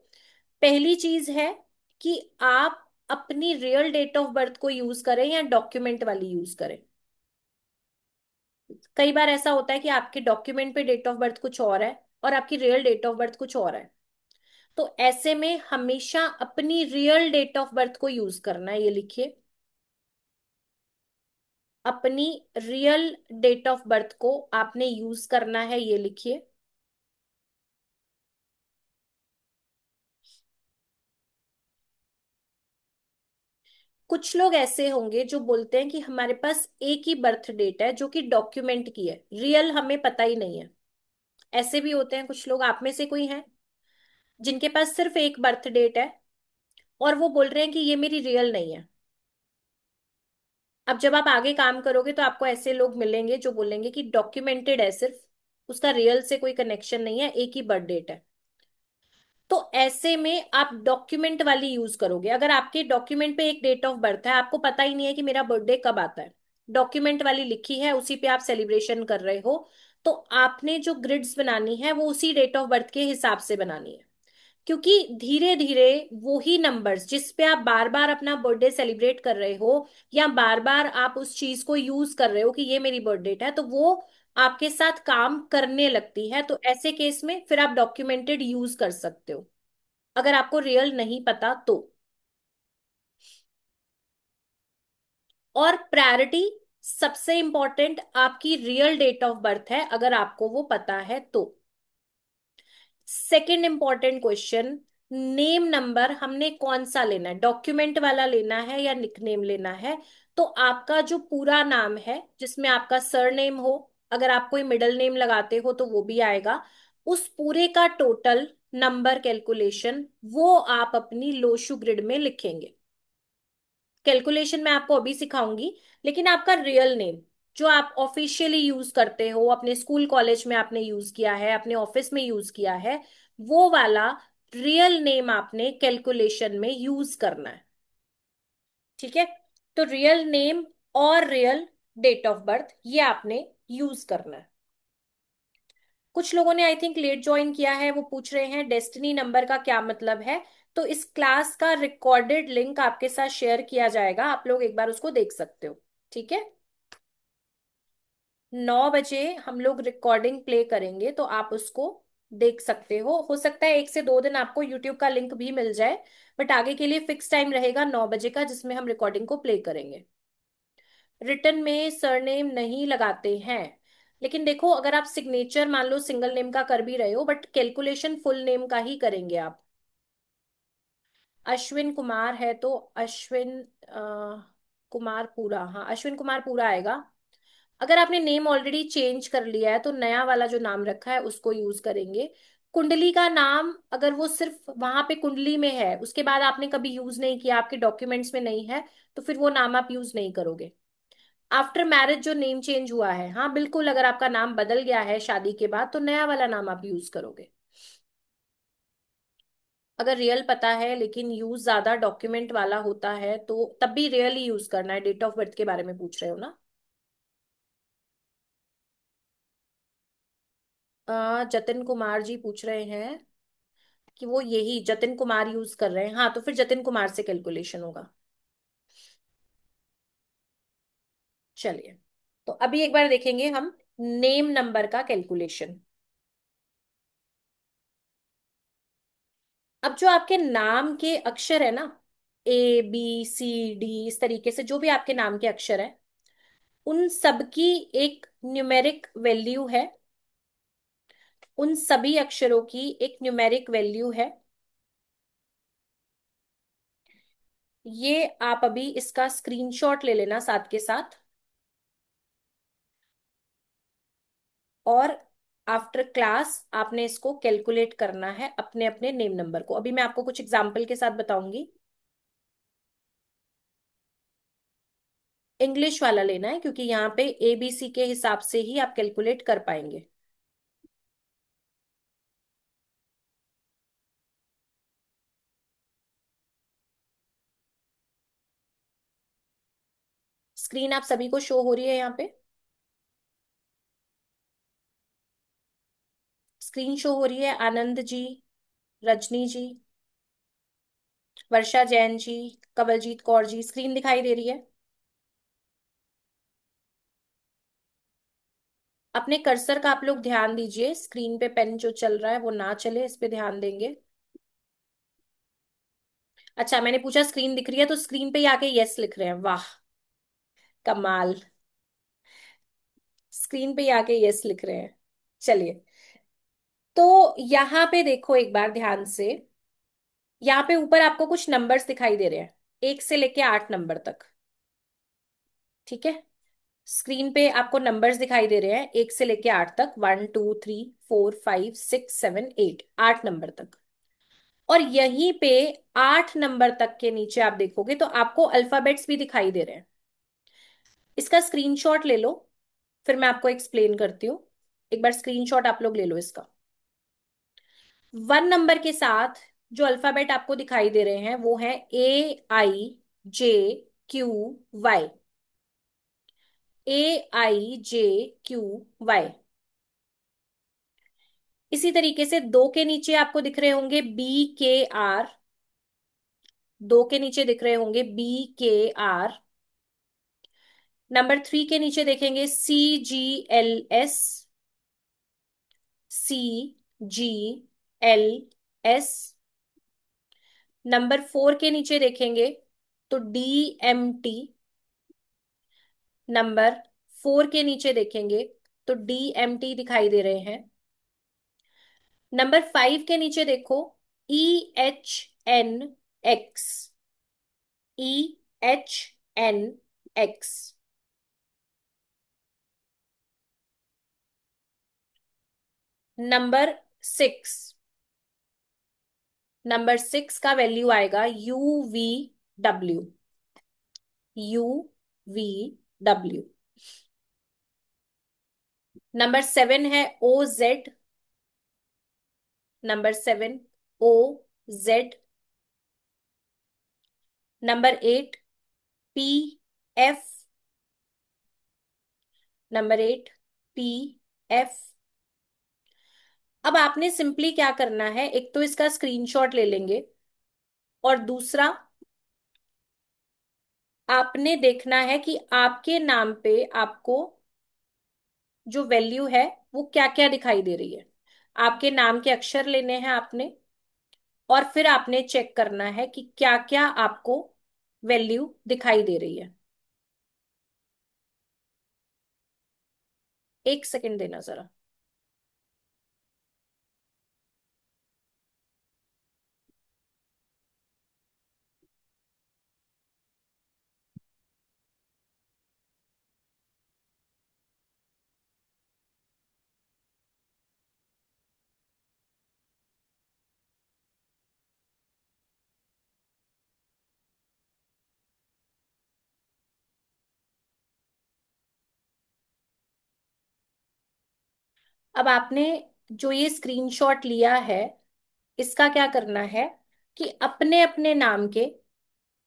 S1: पहली चीज है कि आप अपनी रियल डेट ऑफ बर्थ को यूज करें या डॉक्यूमेंट वाली यूज करें। कई बार ऐसा होता है कि आपके डॉक्यूमेंट पे डेट ऑफ बर्थ कुछ और है और आपकी रियल डेट ऑफ बर्थ कुछ और है। तो ऐसे में हमेशा अपनी रियल डेट ऑफ बर्थ को यूज करना है, ये लिखिए। अपनी रियल डेट ऑफ बर्थ को आपने यूज करना है, ये लिखिए। कुछ लोग ऐसे होंगे जो बोलते हैं कि हमारे पास एक ही बर्थ डेट है जो कि डॉक्यूमेंट की है, रियल हमें पता ही नहीं है। ऐसे भी होते हैं कुछ लोग, आप में से कोई है जिनके पास सिर्फ एक बर्थ डेट है और वो बोल रहे हैं कि ये मेरी रियल नहीं है। अब जब आप आगे काम करोगे तो आपको ऐसे लोग मिलेंगे जो बोलेंगे कि डॉक्यूमेंटेड है सिर्फ, उसका रियल से कोई कनेक्शन नहीं है, एक ही बर्थ डेट है। तो ऐसे में आप डॉक्यूमेंट वाली यूज करोगे। अगर आपके डॉक्यूमेंट पे एक डेट ऑफ बर्थ है, आपको पता ही नहीं है कि मेरा बर्थडे कब आता है, डॉक्यूमेंट वाली लिखी है, उसी पे आप सेलिब्रेशन कर रहे हो, तो आपने जो ग्रिड्स बनानी है वो उसी डेट ऑफ बर्थ के हिसाब से बनानी है। क्योंकि धीरे धीरे वो ही नंबर्स जिस पे आप बार बार अपना बर्थडे सेलिब्रेट कर रहे हो या बार बार आप उस चीज को यूज कर रहे हो कि ये मेरी बर्थ डेट है, तो वो आपके साथ काम करने लगती है। तो ऐसे केस में फिर आप डॉक्यूमेंटेड यूज कर सकते हो, अगर आपको रियल नहीं पता तो। और प्रायोरिटी सबसे इंपॉर्टेंट आपकी रियल डेट ऑफ बर्थ है, अगर आपको वो पता है तो। Second important question, name number हमने कौन सा लेना है, डॉक्यूमेंट वाला लेना है या निकनेम लेना है। तो आपका जो पूरा नाम है जिसमें आपका सरनेम हो, अगर आप कोई मिडिल नेम लगाते हो तो वो भी आएगा, उस पूरे का टोटल नंबर कैलकुलेशन वो आप अपनी लोशु ग्रिड में लिखेंगे। कैलकुलेशन मैं आपको अभी सिखाऊंगी, लेकिन आपका रियल नेम जो आप ऑफिशियली यूज करते हो, अपने स्कूल कॉलेज में आपने यूज किया है, अपने ऑफिस में यूज किया है, वो वाला रियल नेम आपने कैलकुलेशन में यूज करना है। ठीक है। तो रियल नेम और रियल डेट ऑफ बर्थ ये आपने यूज करना है। कुछ लोगों ने आई थिंक लेट ज्वाइन किया है, वो पूछ रहे हैं डेस्टिनी नंबर का क्या मतलब है। तो इस क्लास का रिकॉर्डेड लिंक आपके साथ शेयर किया जाएगा, आप लोग एक बार उसको देख सकते हो। ठीक है। 9 बजे हम लोग रिकॉर्डिंग प्ले करेंगे, तो आप उसको देख सकते हो सकता है 1 से 2 दिन आपको यूट्यूब का लिंक भी मिल जाए, बट आगे के लिए फिक्स टाइम रहेगा 9 बजे का, जिसमें हम रिकॉर्डिंग को प्ले करेंगे। रिटर्न में सरनेम नहीं लगाते हैं, लेकिन देखो अगर आप सिग्नेचर मान लो सिंगल नेम का कर भी रहे हो, बट कैलकुलेशन फुल नेम का ही करेंगे आप। अश्विन कुमार है तो अश्विन कुमार पूरा, हाँ अश्विन कुमार पूरा आएगा। अगर आपने नेम ऑलरेडी चेंज कर लिया है तो नया वाला जो नाम रखा है उसको यूज करेंगे। कुंडली का नाम अगर वो सिर्फ वहां पे कुंडली में है, उसके बाद आपने कभी यूज नहीं किया, आपके डॉक्यूमेंट्स में नहीं है, तो फिर वो नाम आप यूज नहीं करोगे। आफ्टर मैरिज जो नेम चेंज हुआ है, हाँ बिल्कुल, अगर आपका नाम बदल गया है शादी के बाद तो नया वाला नाम आप यूज करोगे। अगर रियल पता है लेकिन यूज ज्यादा डॉक्यूमेंट वाला होता है तो तब भी रियल ही यूज करना है। डेट ऑफ बर्थ के बारे में पूछ रहे हो ना। जतिन कुमार जी पूछ रहे हैं कि वो यही जतिन कुमार यूज कर रहे हैं, हाँ तो फिर जतिन कुमार से कैलकुलेशन होगा। चलिए, तो अभी एक बार देखेंगे हम नेम नंबर का कैलकुलेशन। अब जो आपके नाम के अक्षर है ना, A B C D, इस तरीके से जो भी आपके नाम के अक्षर है, उन सबकी एक न्यूमेरिक वैल्यू है। उन सभी अक्षरों की एक न्यूमेरिक वैल्यू है। ये आप अभी इसका स्क्रीनशॉट ले लेना साथ के साथ, और आफ्टर क्लास आपने इसको कैलकुलेट करना है अपने अपने नेम नंबर को। अभी मैं आपको कुछ एग्जाम्पल के साथ बताऊंगी। इंग्लिश वाला लेना है क्योंकि यहाँ पे ABC के हिसाब से ही आप कैलकुलेट कर पाएंगे। स्क्रीन आप सभी को शो हो रही है यहाँ पे? स्क्रीन शो हो रही है आनंद जी, रजनी जी, वर्षा जैन जी, कवलजीत कौर जी, स्क्रीन दिखाई दे रही है? अपने कर्सर का आप लोग ध्यान दीजिए, स्क्रीन पे पेन जो चल रहा है वो ना चले, इस पे ध्यान देंगे। अच्छा, मैंने पूछा स्क्रीन दिख रही है, तो स्क्रीन पे ही आके यस लिख रहे हैं, वाह कमाल। स्क्रीन पे ही आके यस लिख रहे हैं। चलिए, तो यहाँ पे देखो एक बार ध्यान से। यहाँ पे ऊपर आपको कुछ नंबर्स दिखाई दे रहे हैं, 1 से लेके 8 नंबर तक। ठीक है। स्क्रीन पे आपको नंबर्स दिखाई दे रहे हैं 1 से लेके 8 तक, 1 2 3 4 5 6 7 8, 8 नंबर तक। और यहीं पे 8 नंबर तक के नीचे आप देखोगे तो आपको अल्फाबेट्स भी दिखाई दे रहे हैं। इसका स्क्रीनशॉट ले लो, फिर मैं आपको एक्सप्लेन करती हूँ। एक बार स्क्रीनशॉट आप लोग ले लो इसका। 1 नंबर के साथ जो अल्फाबेट आपको दिखाई दे रहे हैं वो है AIJQY। AIJQY। इसी तरीके से 2 के नीचे आपको दिख रहे होंगे BKR। 2 के नीचे दिख रहे होंगे BKR। नंबर 3 के नीचे देखेंगे CGLS। CGLS। नंबर 4 के नीचे देखेंगे तो DMT। नंबर 4 के नीचे देखेंगे तो DMT दिखाई दे रहे हैं। नंबर 5 के नीचे देखो, EHNX। EHNX। नंबर 6। नंबर 6 का वैल्यू आएगा UVW। UVW। नंबर 7 है OZ। Number 7 O Z, number 8 P F, number 8 P F. अब आपने सिंपली क्या करना है, एक तो इसका स्क्रीनशॉट ले लेंगे, और दूसरा आपने देखना है कि आपके नाम पे आपको जो वैल्यू है वो क्या क्या दिखाई दे रही है। आपके नाम के अक्षर लेने हैं आपने, और फिर आपने चेक करना है कि क्या क्या आपको वैल्यू दिखाई दे रही है। एक सेकंड देना जरा। अब आपने जो ये स्क्रीनशॉट लिया है, इसका क्या करना है कि अपने अपने नाम के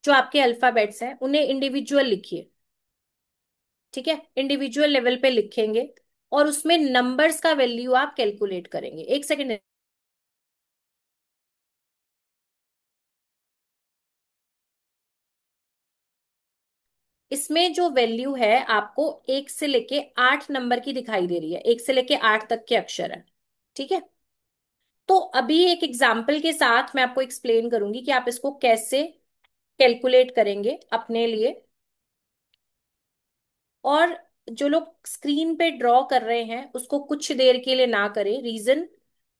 S1: जो आपके अल्फाबेट्स हैं उन्हें इंडिविजुअल लिखिए। ठीक है, इंडिविजुअल लेवल पे लिखेंगे, और उसमें नंबर्स का वैल्यू आप कैलकुलेट करेंगे। एक सेकंड। इसमें जो वैल्यू है आपको 1 से लेके 8 नंबर की दिखाई दे रही है, 1 से लेके 8 तक के अक्षर है। ठीक है, तो अभी एक एग्जाम्पल के साथ मैं आपको एक्सप्लेन करूंगी कि आप इसको कैसे कैलकुलेट करेंगे अपने लिए। और जो लोग स्क्रीन पे ड्रॉ कर रहे हैं उसको कुछ देर के लिए ना करें, रीजन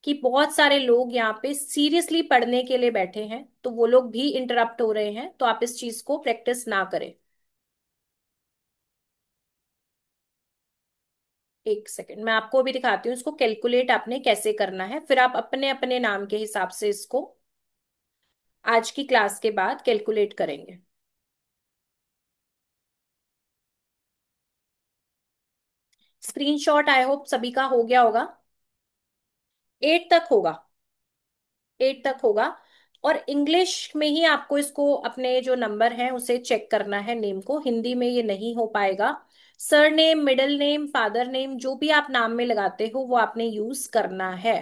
S1: कि बहुत सारे लोग यहाँ पे सीरियसली पढ़ने के लिए बैठे हैं, तो वो लोग भी इंटरप्ट हो रहे हैं, तो आप इस चीज को प्रैक्टिस ना करें। एक सेकंड, मैं आपको अभी दिखाती हूँ इसको कैलकुलेट आपने कैसे करना है, फिर आप अपने अपने नाम के हिसाब से इसको आज की क्लास के बाद कैलकुलेट करेंगे। स्क्रीनशॉट आई होप सभी का हो गया होगा। 8 तक होगा, 8 तक होगा। और इंग्लिश में ही आपको इसको अपने जो नंबर हैं उसे चेक करना है, नेम को। हिंदी में ये नहीं हो पाएगा। Sir name, middle name, father name, जो भी आप नाम में लगाते हो वो आपने यूज करना है।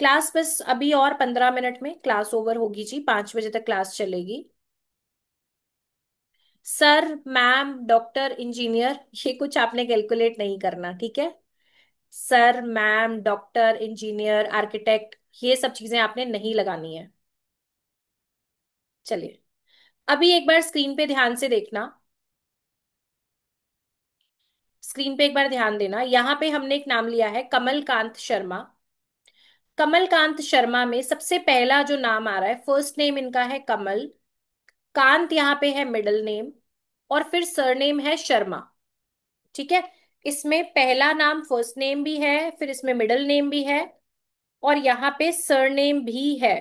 S1: क्लास बस अभी और 15 मिनट में क्लास ओवर होगी जी, 5 बजे तक क्लास चलेगी। सर, मैम, डॉक्टर, इंजीनियर, ये कुछ आपने कैलकुलेट नहीं करना, ठीक है। Sir, ma'am, doctor, engineer, architect, ये सब चीजें आपने नहीं लगानी है। चलिए, अभी एक बार स्क्रीन पे ध्यान से देखना। स्क्रीन पे एक बार ध्यान देना, यहाँ पे हमने एक नाम लिया है कमलकांत शर्मा। कमलकांत शर्मा में सबसे पहला जो नाम आ रहा है, फर्स्ट नेम इनका है कमल, कांत यहाँ पे है मिडिल नेम, और फिर सरनेम है शर्मा। ठीक है, इसमें पहला नाम फर्स्ट नेम भी है, फिर इसमें मिडिल नेम भी है, और यहाँ पे सरनेम भी है।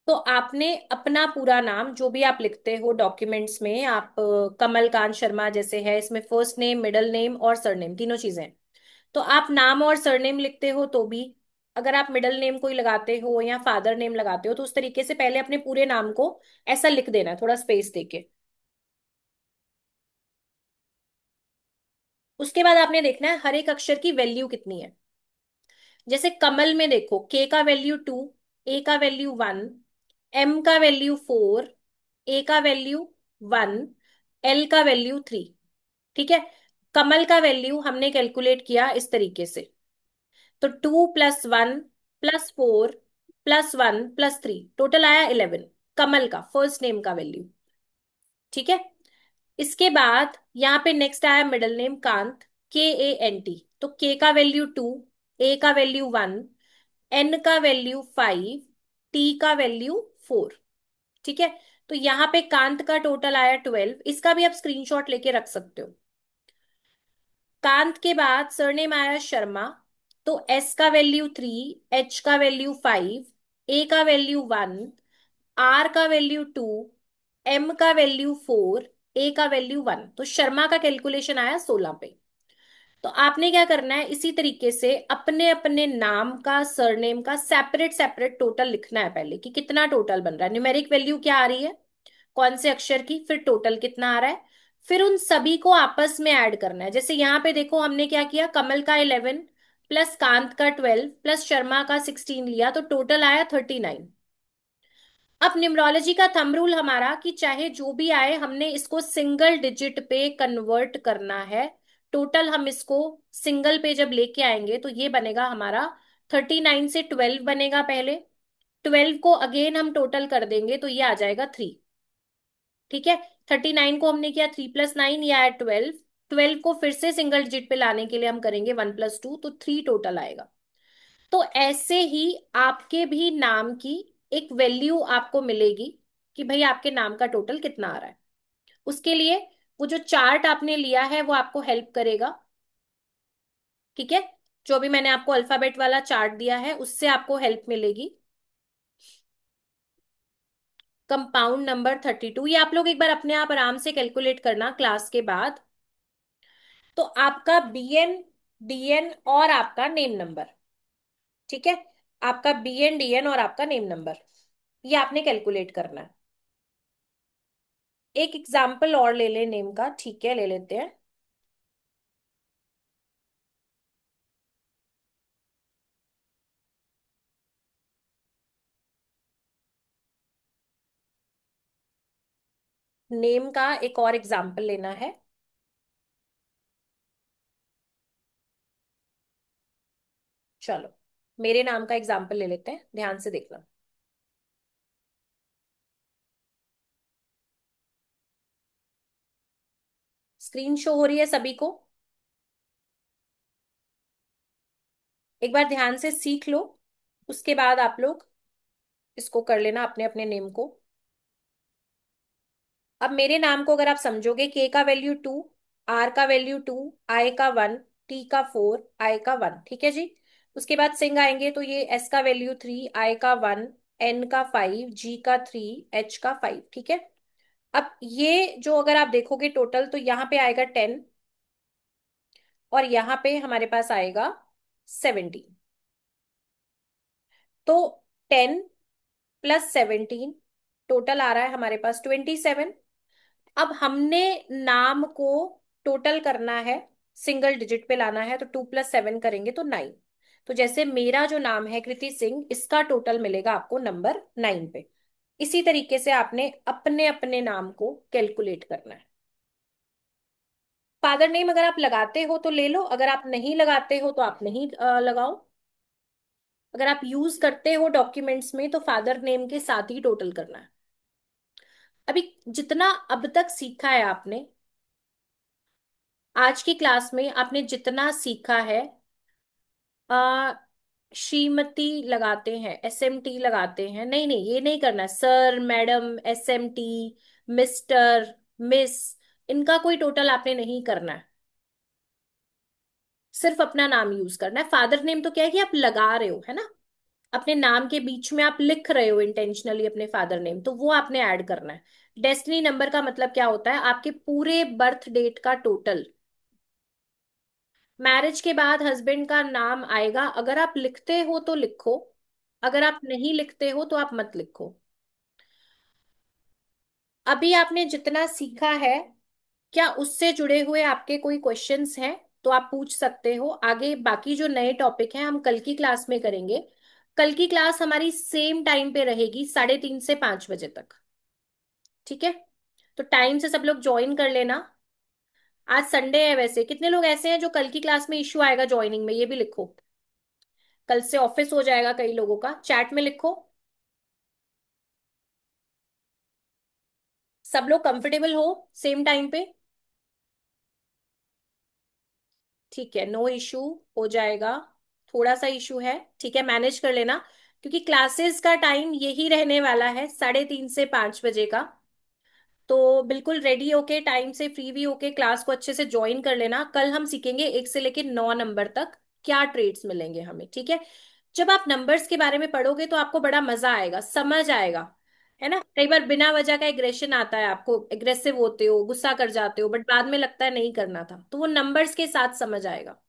S1: तो आपने अपना पूरा नाम जो भी आप लिखते हो डॉक्यूमेंट्स में, आप कमलकांत शर्मा जैसे है, इसमें फर्स्ट नेम, मिडिल नेम और सरनेम तीनों चीजें हैं। तो आप नाम और सरनेम लिखते हो तो भी, अगर आप मिडिल नेम कोई लगाते हो या फादर नेम लगाते हो, तो उस तरीके से पहले अपने पूरे नाम को ऐसा लिख देना है, थोड़ा स्पेस देके। उसके बाद आपने देखना है हर एक अक्षर की वैल्यू कितनी है। जैसे कमल में देखो, के का वैल्यू 2, ए का वैल्यू 1, एम का वैल्यू 4, ए का वैल्यू 1, एल का वैल्यू 3। ठीक है, कमल का वैल्यू हमने कैलकुलेट किया इस तरीके से। तो 2 + 1 + 4 +1 + 3 टोटल आया 11, कमल का फर्स्ट नेम का वैल्यू। ठीक है, इसके बाद यहाँ पे नेक्स्ट आया मिडिल नेम कांत, KANT। तो के का वैल्यू 2, ए का वैल्यू 1, एन का वैल्यू 5, टी का वैल्यू 4। ठीक है, तो यहाँ पे कांत का टोटल आया 12, इसका भी आप स्क्रीनशॉट लेके रख सकते हो। कांत के बाद सरनेम आया शर्मा, तो एस का वैल्यू 3, एच का वैल्यू 5, ए का वैल्यू 1, आर का वैल्यू 2, एम का वैल्यू 4, ए का वैल्यू 1। तो शर्मा का कैलकुलेशन आया 16 पे। तो आपने क्या करना है, इसी तरीके से अपने अपने नाम का, सरनेम का सेपरेट सेपरेट टोटल लिखना है पहले, कि कितना टोटल बन रहा है, न्यूमेरिक वैल्यू क्या आ रही है कौन से अक्षर की, फिर टोटल कितना आ रहा है, फिर उन सभी को आपस में ऐड करना है। जैसे यहाँ पे देखो हमने क्या किया, कमल का 11 प्लस कांत का 12 प्लस शर्मा का 16 लिया, तो टोटल आया 39। अब न्यूमरोलॉजी का थंब रूल हमारा कि चाहे जो भी आए हमने इसको सिंगल डिजिट पे कन्वर्ट करना है। टोटल हम इसको सिंगल पे जब लेके आएंगे तो ये बनेगा हमारा 39 से 12 बनेगा पहले, 12 को अगेन हम टोटल कर देंगे तो ये आ जाएगा 3। ठीक है, 39 को हमने किया 3 + 9, ये आया 12। 12 को फिर से सिंगल डिजिट पे लाने के लिए हम करेंगे 1 + 2, तो 3 टोटल आएगा। तो ऐसे ही आपके भी नाम की एक वैल्यू आपको मिलेगी कि भाई आपके नाम का टोटल कितना आ रहा है। उसके लिए वो जो चार्ट आपने लिया है वो आपको हेल्प करेगा। ठीक है, जो भी मैंने आपको अल्फाबेट वाला चार्ट दिया है उससे आपको हेल्प मिलेगी। कंपाउंड नंबर 32, ये आप लोग एक बार अपने आप आराम से कैलकुलेट करना क्लास के बाद। तो आपका बीएन, डीएन और आपका नेम नंबर, ठीक है, आपका बीएन डीएन और आपका नेम नंबर, ये आपने कैलकुलेट करना है। एक एग्जाम्पल और ले ले नेम का, ठीक है ले लेते हैं। नेम का एक और एग्जाम्पल लेना है। चलो, मेरे नाम का एग्जाम्पल ले लेते हैं, ध्यान से देखना। स्क्रीन शो हो रही है सभी को? एक बार ध्यान से सीख लो, उसके बाद आप लोग इसको कर लेना अपने अपने नेम को। अब मेरे नाम को अगर आप समझोगे, के का वैल्यू 2, आर का वैल्यू 2, आई का 1, टी का 4, आई का 1, ठीक है जी। उसके बाद सिंह आएंगे तो ये एस का वैल्यू 3, आई का 1, एन का 5, जी का 3, एच का 5, ठीक है। अब ये जो अगर आप देखोगे टोटल तो यहाँ पे आएगा 10 और यहाँ पे हमारे पास आएगा 17। तो 10 + 17 टोटल आ रहा है हमारे पास 27। अब हमने नाम को टोटल करना है, सिंगल डिजिट पे लाना है, तो 2 + 7 करेंगे तो 9। तो जैसे मेरा जो नाम है कृति सिंह, इसका टोटल मिलेगा आपको नंबर 9 पे। इसी तरीके से आपने अपने अपने नाम को कैलकुलेट करना है। फादर नेम अगर आप लगाते हो तो ले लो, अगर आप नहीं लगाते हो तो आप नहीं लगाओ। अगर आप यूज करते हो डॉक्यूमेंट्स में तो फादर नेम के साथ ही टोटल करना है। अभी जितना अब तक सीखा है आपने, आज की क्लास में आपने जितना सीखा है, आ, श्रीमती लगाते हैं, एसएमटी लगाते हैं, नहीं नहीं ये नहीं करना, sir madam SMT, mister, miss, इनका कोई टोटल आपने नहीं करना है। सिर्फ अपना नाम यूज करना है। फादर नेम तो क्या है कि आप लगा रहे हो, है ना, अपने नाम के बीच में आप लिख रहे हो इंटेंशनली अपने फादर नेम, तो वो आपने ऐड करना है। डेस्टिनी नंबर का मतलब क्या होता है, आपके पूरे बर्थ डेट का टोटल। मैरिज के बाद हस्बैंड का नाम आएगा, अगर आप लिखते हो तो लिखो, अगर आप नहीं लिखते हो तो आप मत लिखो। अभी आपने जितना सीखा है, क्या उससे जुड़े हुए आपके कोई क्वेश्चंस हैं तो आप पूछ सकते हो। आगे बाकी जो नए टॉपिक हैं हम कल की क्लास में करेंगे। कल की क्लास हमारी सेम टाइम पे रहेगी, 3:30 से 5 बजे तक, ठीक है। तो टाइम से सब लोग ज्वाइन कर लेना। आज संडे है, वैसे कितने लोग ऐसे हैं जो कल की क्लास में इश्यू आएगा ज्वाइनिंग में, ये भी लिखो। कल से ऑफिस हो जाएगा कई लोगों का, चैट में लिखो। सब लोग कंफर्टेबल हो सेम टाइम पे? ठीक है, नो इशू, हो जाएगा। थोड़ा सा इशू है, ठीक है मैनेज कर लेना, क्योंकि क्लासेस का टाइम यही रहने वाला है 3:30 से 5 बजे का। तो बिल्कुल रेडी होके, टाइम से फ्री भी होके क्लास को अच्छे से ज्वाइन कर लेना। कल हम सीखेंगे 1 से लेकर 9 नंबर तक क्या ट्रेड्स मिलेंगे हमें, ठीक है। जब आप नंबर्स के बारे में पढ़ोगे तो आपको बड़ा मजा आएगा, समझ आएगा है ना, कई बार बिना वजह का एग्रेशन आता है, आपको एग्रेसिव होते हो, गुस्सा कर जाते हो, बट बाद में लगता है नहीं करना था, तो वो नंबर्स के साथ समझ आएगा।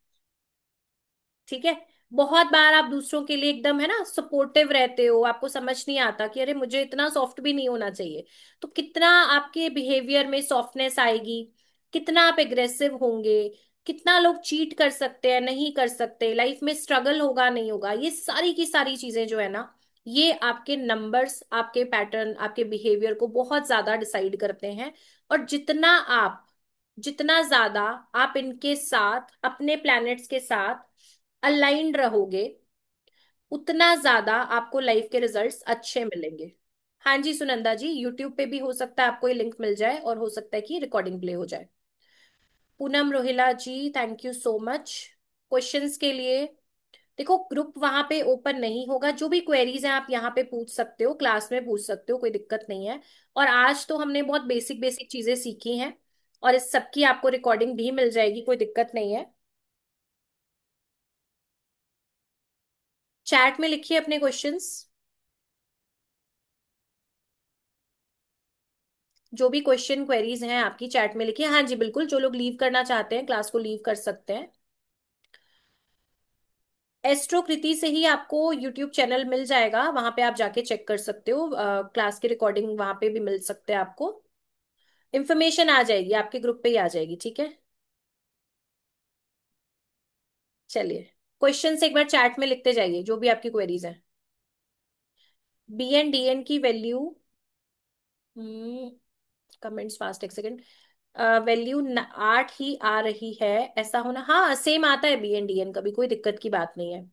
S1: ठीक है। बहुत बार आप दूसरों के लिए एकदम, है ना, सपोर्टिव रहते हो, आपको समझ नहीं आता कि अरे मुझे इतना सॉफ्ट भी नहीं होना चाहिए। तो कितना आपके बिहेवियर में सॉफ्टनेस आएगी, कितना आप एग्रेसिव होंगे, कितना लोग चीट कर सकते हैं, नहीं कर सकते, लाइफ में स्ट्रगल होगा नहीं होगा, ये सारी की सारी चीजें जो है ना, ये आपके नंबर्स, आपके पैटर्न, आपके बिहेवियर को बहुत ज्यादा डिसाइड करते हैं। और जितना ज्यादा आप इनके साथ, अपने प्लैनेट्स के साथ अलाइंड रहोगे, उतना ज्यादा आपको लाइफ के रिजल्ट्स अच्छे मिलेंगे। हाँ जी सुनंदा जी, यूट्यूब पे भी हो सकता है आपको ये लिंक मिल जाए, और हो सकता है कि रिकॉर्डिंग प्ले हो जाए। Poonam Rohila ji, thank you so much questions के लिए। देखो, ग्रुप वहां पे ओपन नहीं होगा, जो भी क्वेरीज हैं आप यहाँ पे पूछ सकते हो, क्लास में पूछ सकते हो, कोई दिक्कत नहीं है। और आज तो हमने बहुत बेसिक बेसिक चीजें सीखी हैं, और इस सब की आपको रिकॉर्डिंग भी मिल जाएगी, कोई दिक्कत नहीं है। चैट में लिखिए अपने क्वेश्चंस, जो भी क्वेश्चन क्वेरीज हैं आपकी चैट में लिखिए। हाँ जी बिल्कुल, जो लोग लीव करना चाहते हैं क्लास को लीव कर सकते हैं। एस्ट्रोकृति से ही आपको यूट्यूब चैनल मिल जाएगा, वहां पे आप जाके चेक कर सकते हो, क्लास की रिकॉर्डिंग वहां पे भी मिल सकते हैं आपको। इन्फॉर्मेशन आ जाएगी आपके ग्रुप पे ही आ जाएगी, ठीक है। चलिए, क्वेश्चन से एक बार चैट में लिखते जाइए जो भी आपकी क्वेरीज हैं। बी एन डी एन की वैल्यू, कमेंट्स फास्ट, एक सेकेंड। वैल्यू 8 ही आ रही है, ऐसा होना, हाँ सेम आता है बी एन डी एन का भी, कोई दिक्कत की बात नहीं है।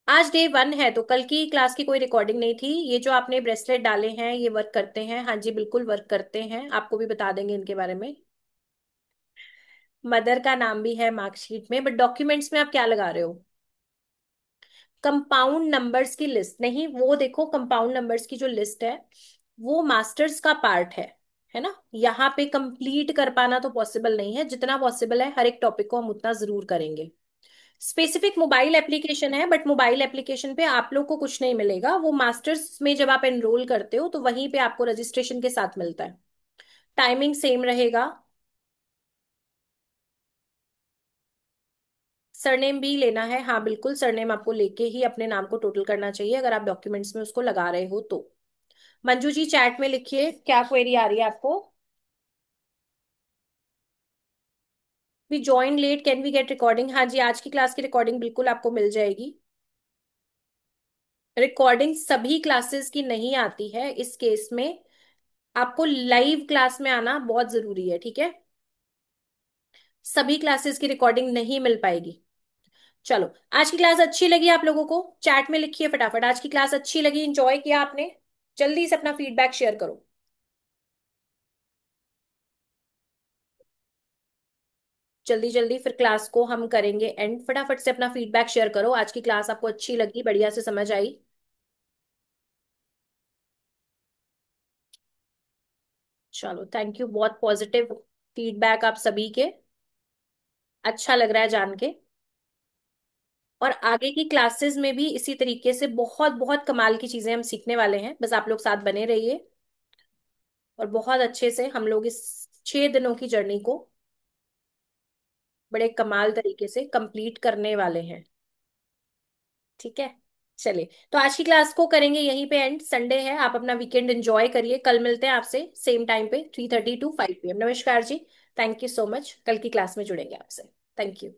S1: आज डे 1 है, तो कल की क्लास की कोई रिकॉर्डिंग नहीं थी। ये जो आपने ब्रेसलेट डाले हैं ये वर्क करते हैं, हाँ जी बिल्कुल वर्क करते हैं, आपको भी बता देंगे इनके बारे में। मदर का नाम भी है मार्कशीट में, बट डॉक्यूमेंट्स में आप क्या लगा रहे हो? कंपाउंड नंबर्स की लिस्ट नहीं, वो देखो कंपाउंड नंबर्स की जो लिस्ट है वो मास्टर्स का पार्ट है ना। यहाँ पे कंप्लीट कर पाना तो पॉसिबल नहीं है, जितना पॉसिबल है हर एक टॉपिक को हम उतना जरूर करेंगे। स्पेसिफिक मोबाइल एप्लीकेशन है, बट मोबाइल एप्लीकेशन पे आप लोग को कुछ नहीं मिलेगा, वो मास्टर्स में जब आप एनरोल करते हो तो वहीं पे आपको रजिस्ट्रेशन के साथ मिलता है। टाइमिंग सेम रहेगा। सरनेम भी लेना है, हाँ बिल्कुल, सरनेम आपको लेके ही अपने नाम को टोटल करना चाहिए अगर आप डॉक्यूमेंट्स में उसको लगा रहे हो तो। मंजू जी चैट में लिखिए क्या क्वेरी आ रही है आपको। We join late, can we get recording? हाँ जी, आज की क्लास की रिकॉर्डिंग बिल्कुल आपको मिल जाएगी। रिकॉर्डिंग सभी क्लासेस की नहीं आती है, इस केस में आपको लाइव क्लास में आना बहुत जरूरी है, ठीक है। सभी क्लासेस की रिकॉर्डिंग नहीं मिल पाएगी। चलो, आज की क्लास अच्छी लगी आप लोगों को? चैट में लिखिए फटाफट, आज की क्लास अच्छी लगी, इंजॉय किया आपने? जल्दी से अपना फीडबैक शेयर करो। जल्दी जल्दी, फिर क्लास को हम करेंगे एंड, फटाफट से अपना फीडबैक शेयर करो, आज की क्लास आपको अच्छी लगी, बढ़िया से समझ आई? चलो थैंक यू, बहुत पॉजिटिव फीडबैक आप सभी के, अच्छा लग रहा है जान के। और आगे की क्लासेस में भी इसी तरीके से बहुत बहुत कमाल की चीजें हम सीखने वाले हैं, बस आप लोग साथ बने रहिए, और बहुत अच्छे से हम लोग इस 6 दिनों की जर्नी को बड़े कमाल तरीके से कंप्लीट करने वाले हैं। ठीक है। चलिए, तो आज की क्लास को करेंगे यहीं पे एंड, संडे है, आप अपना वीकेंड एंजॉय करिए, कल मिलते हैं आपसे सेम टाइम पे 3:30 टू 5 PM। नमस्कार जी, थैंक यू सो मच, कल की क्लास में जुड़ेंगे आपसे। Thank you.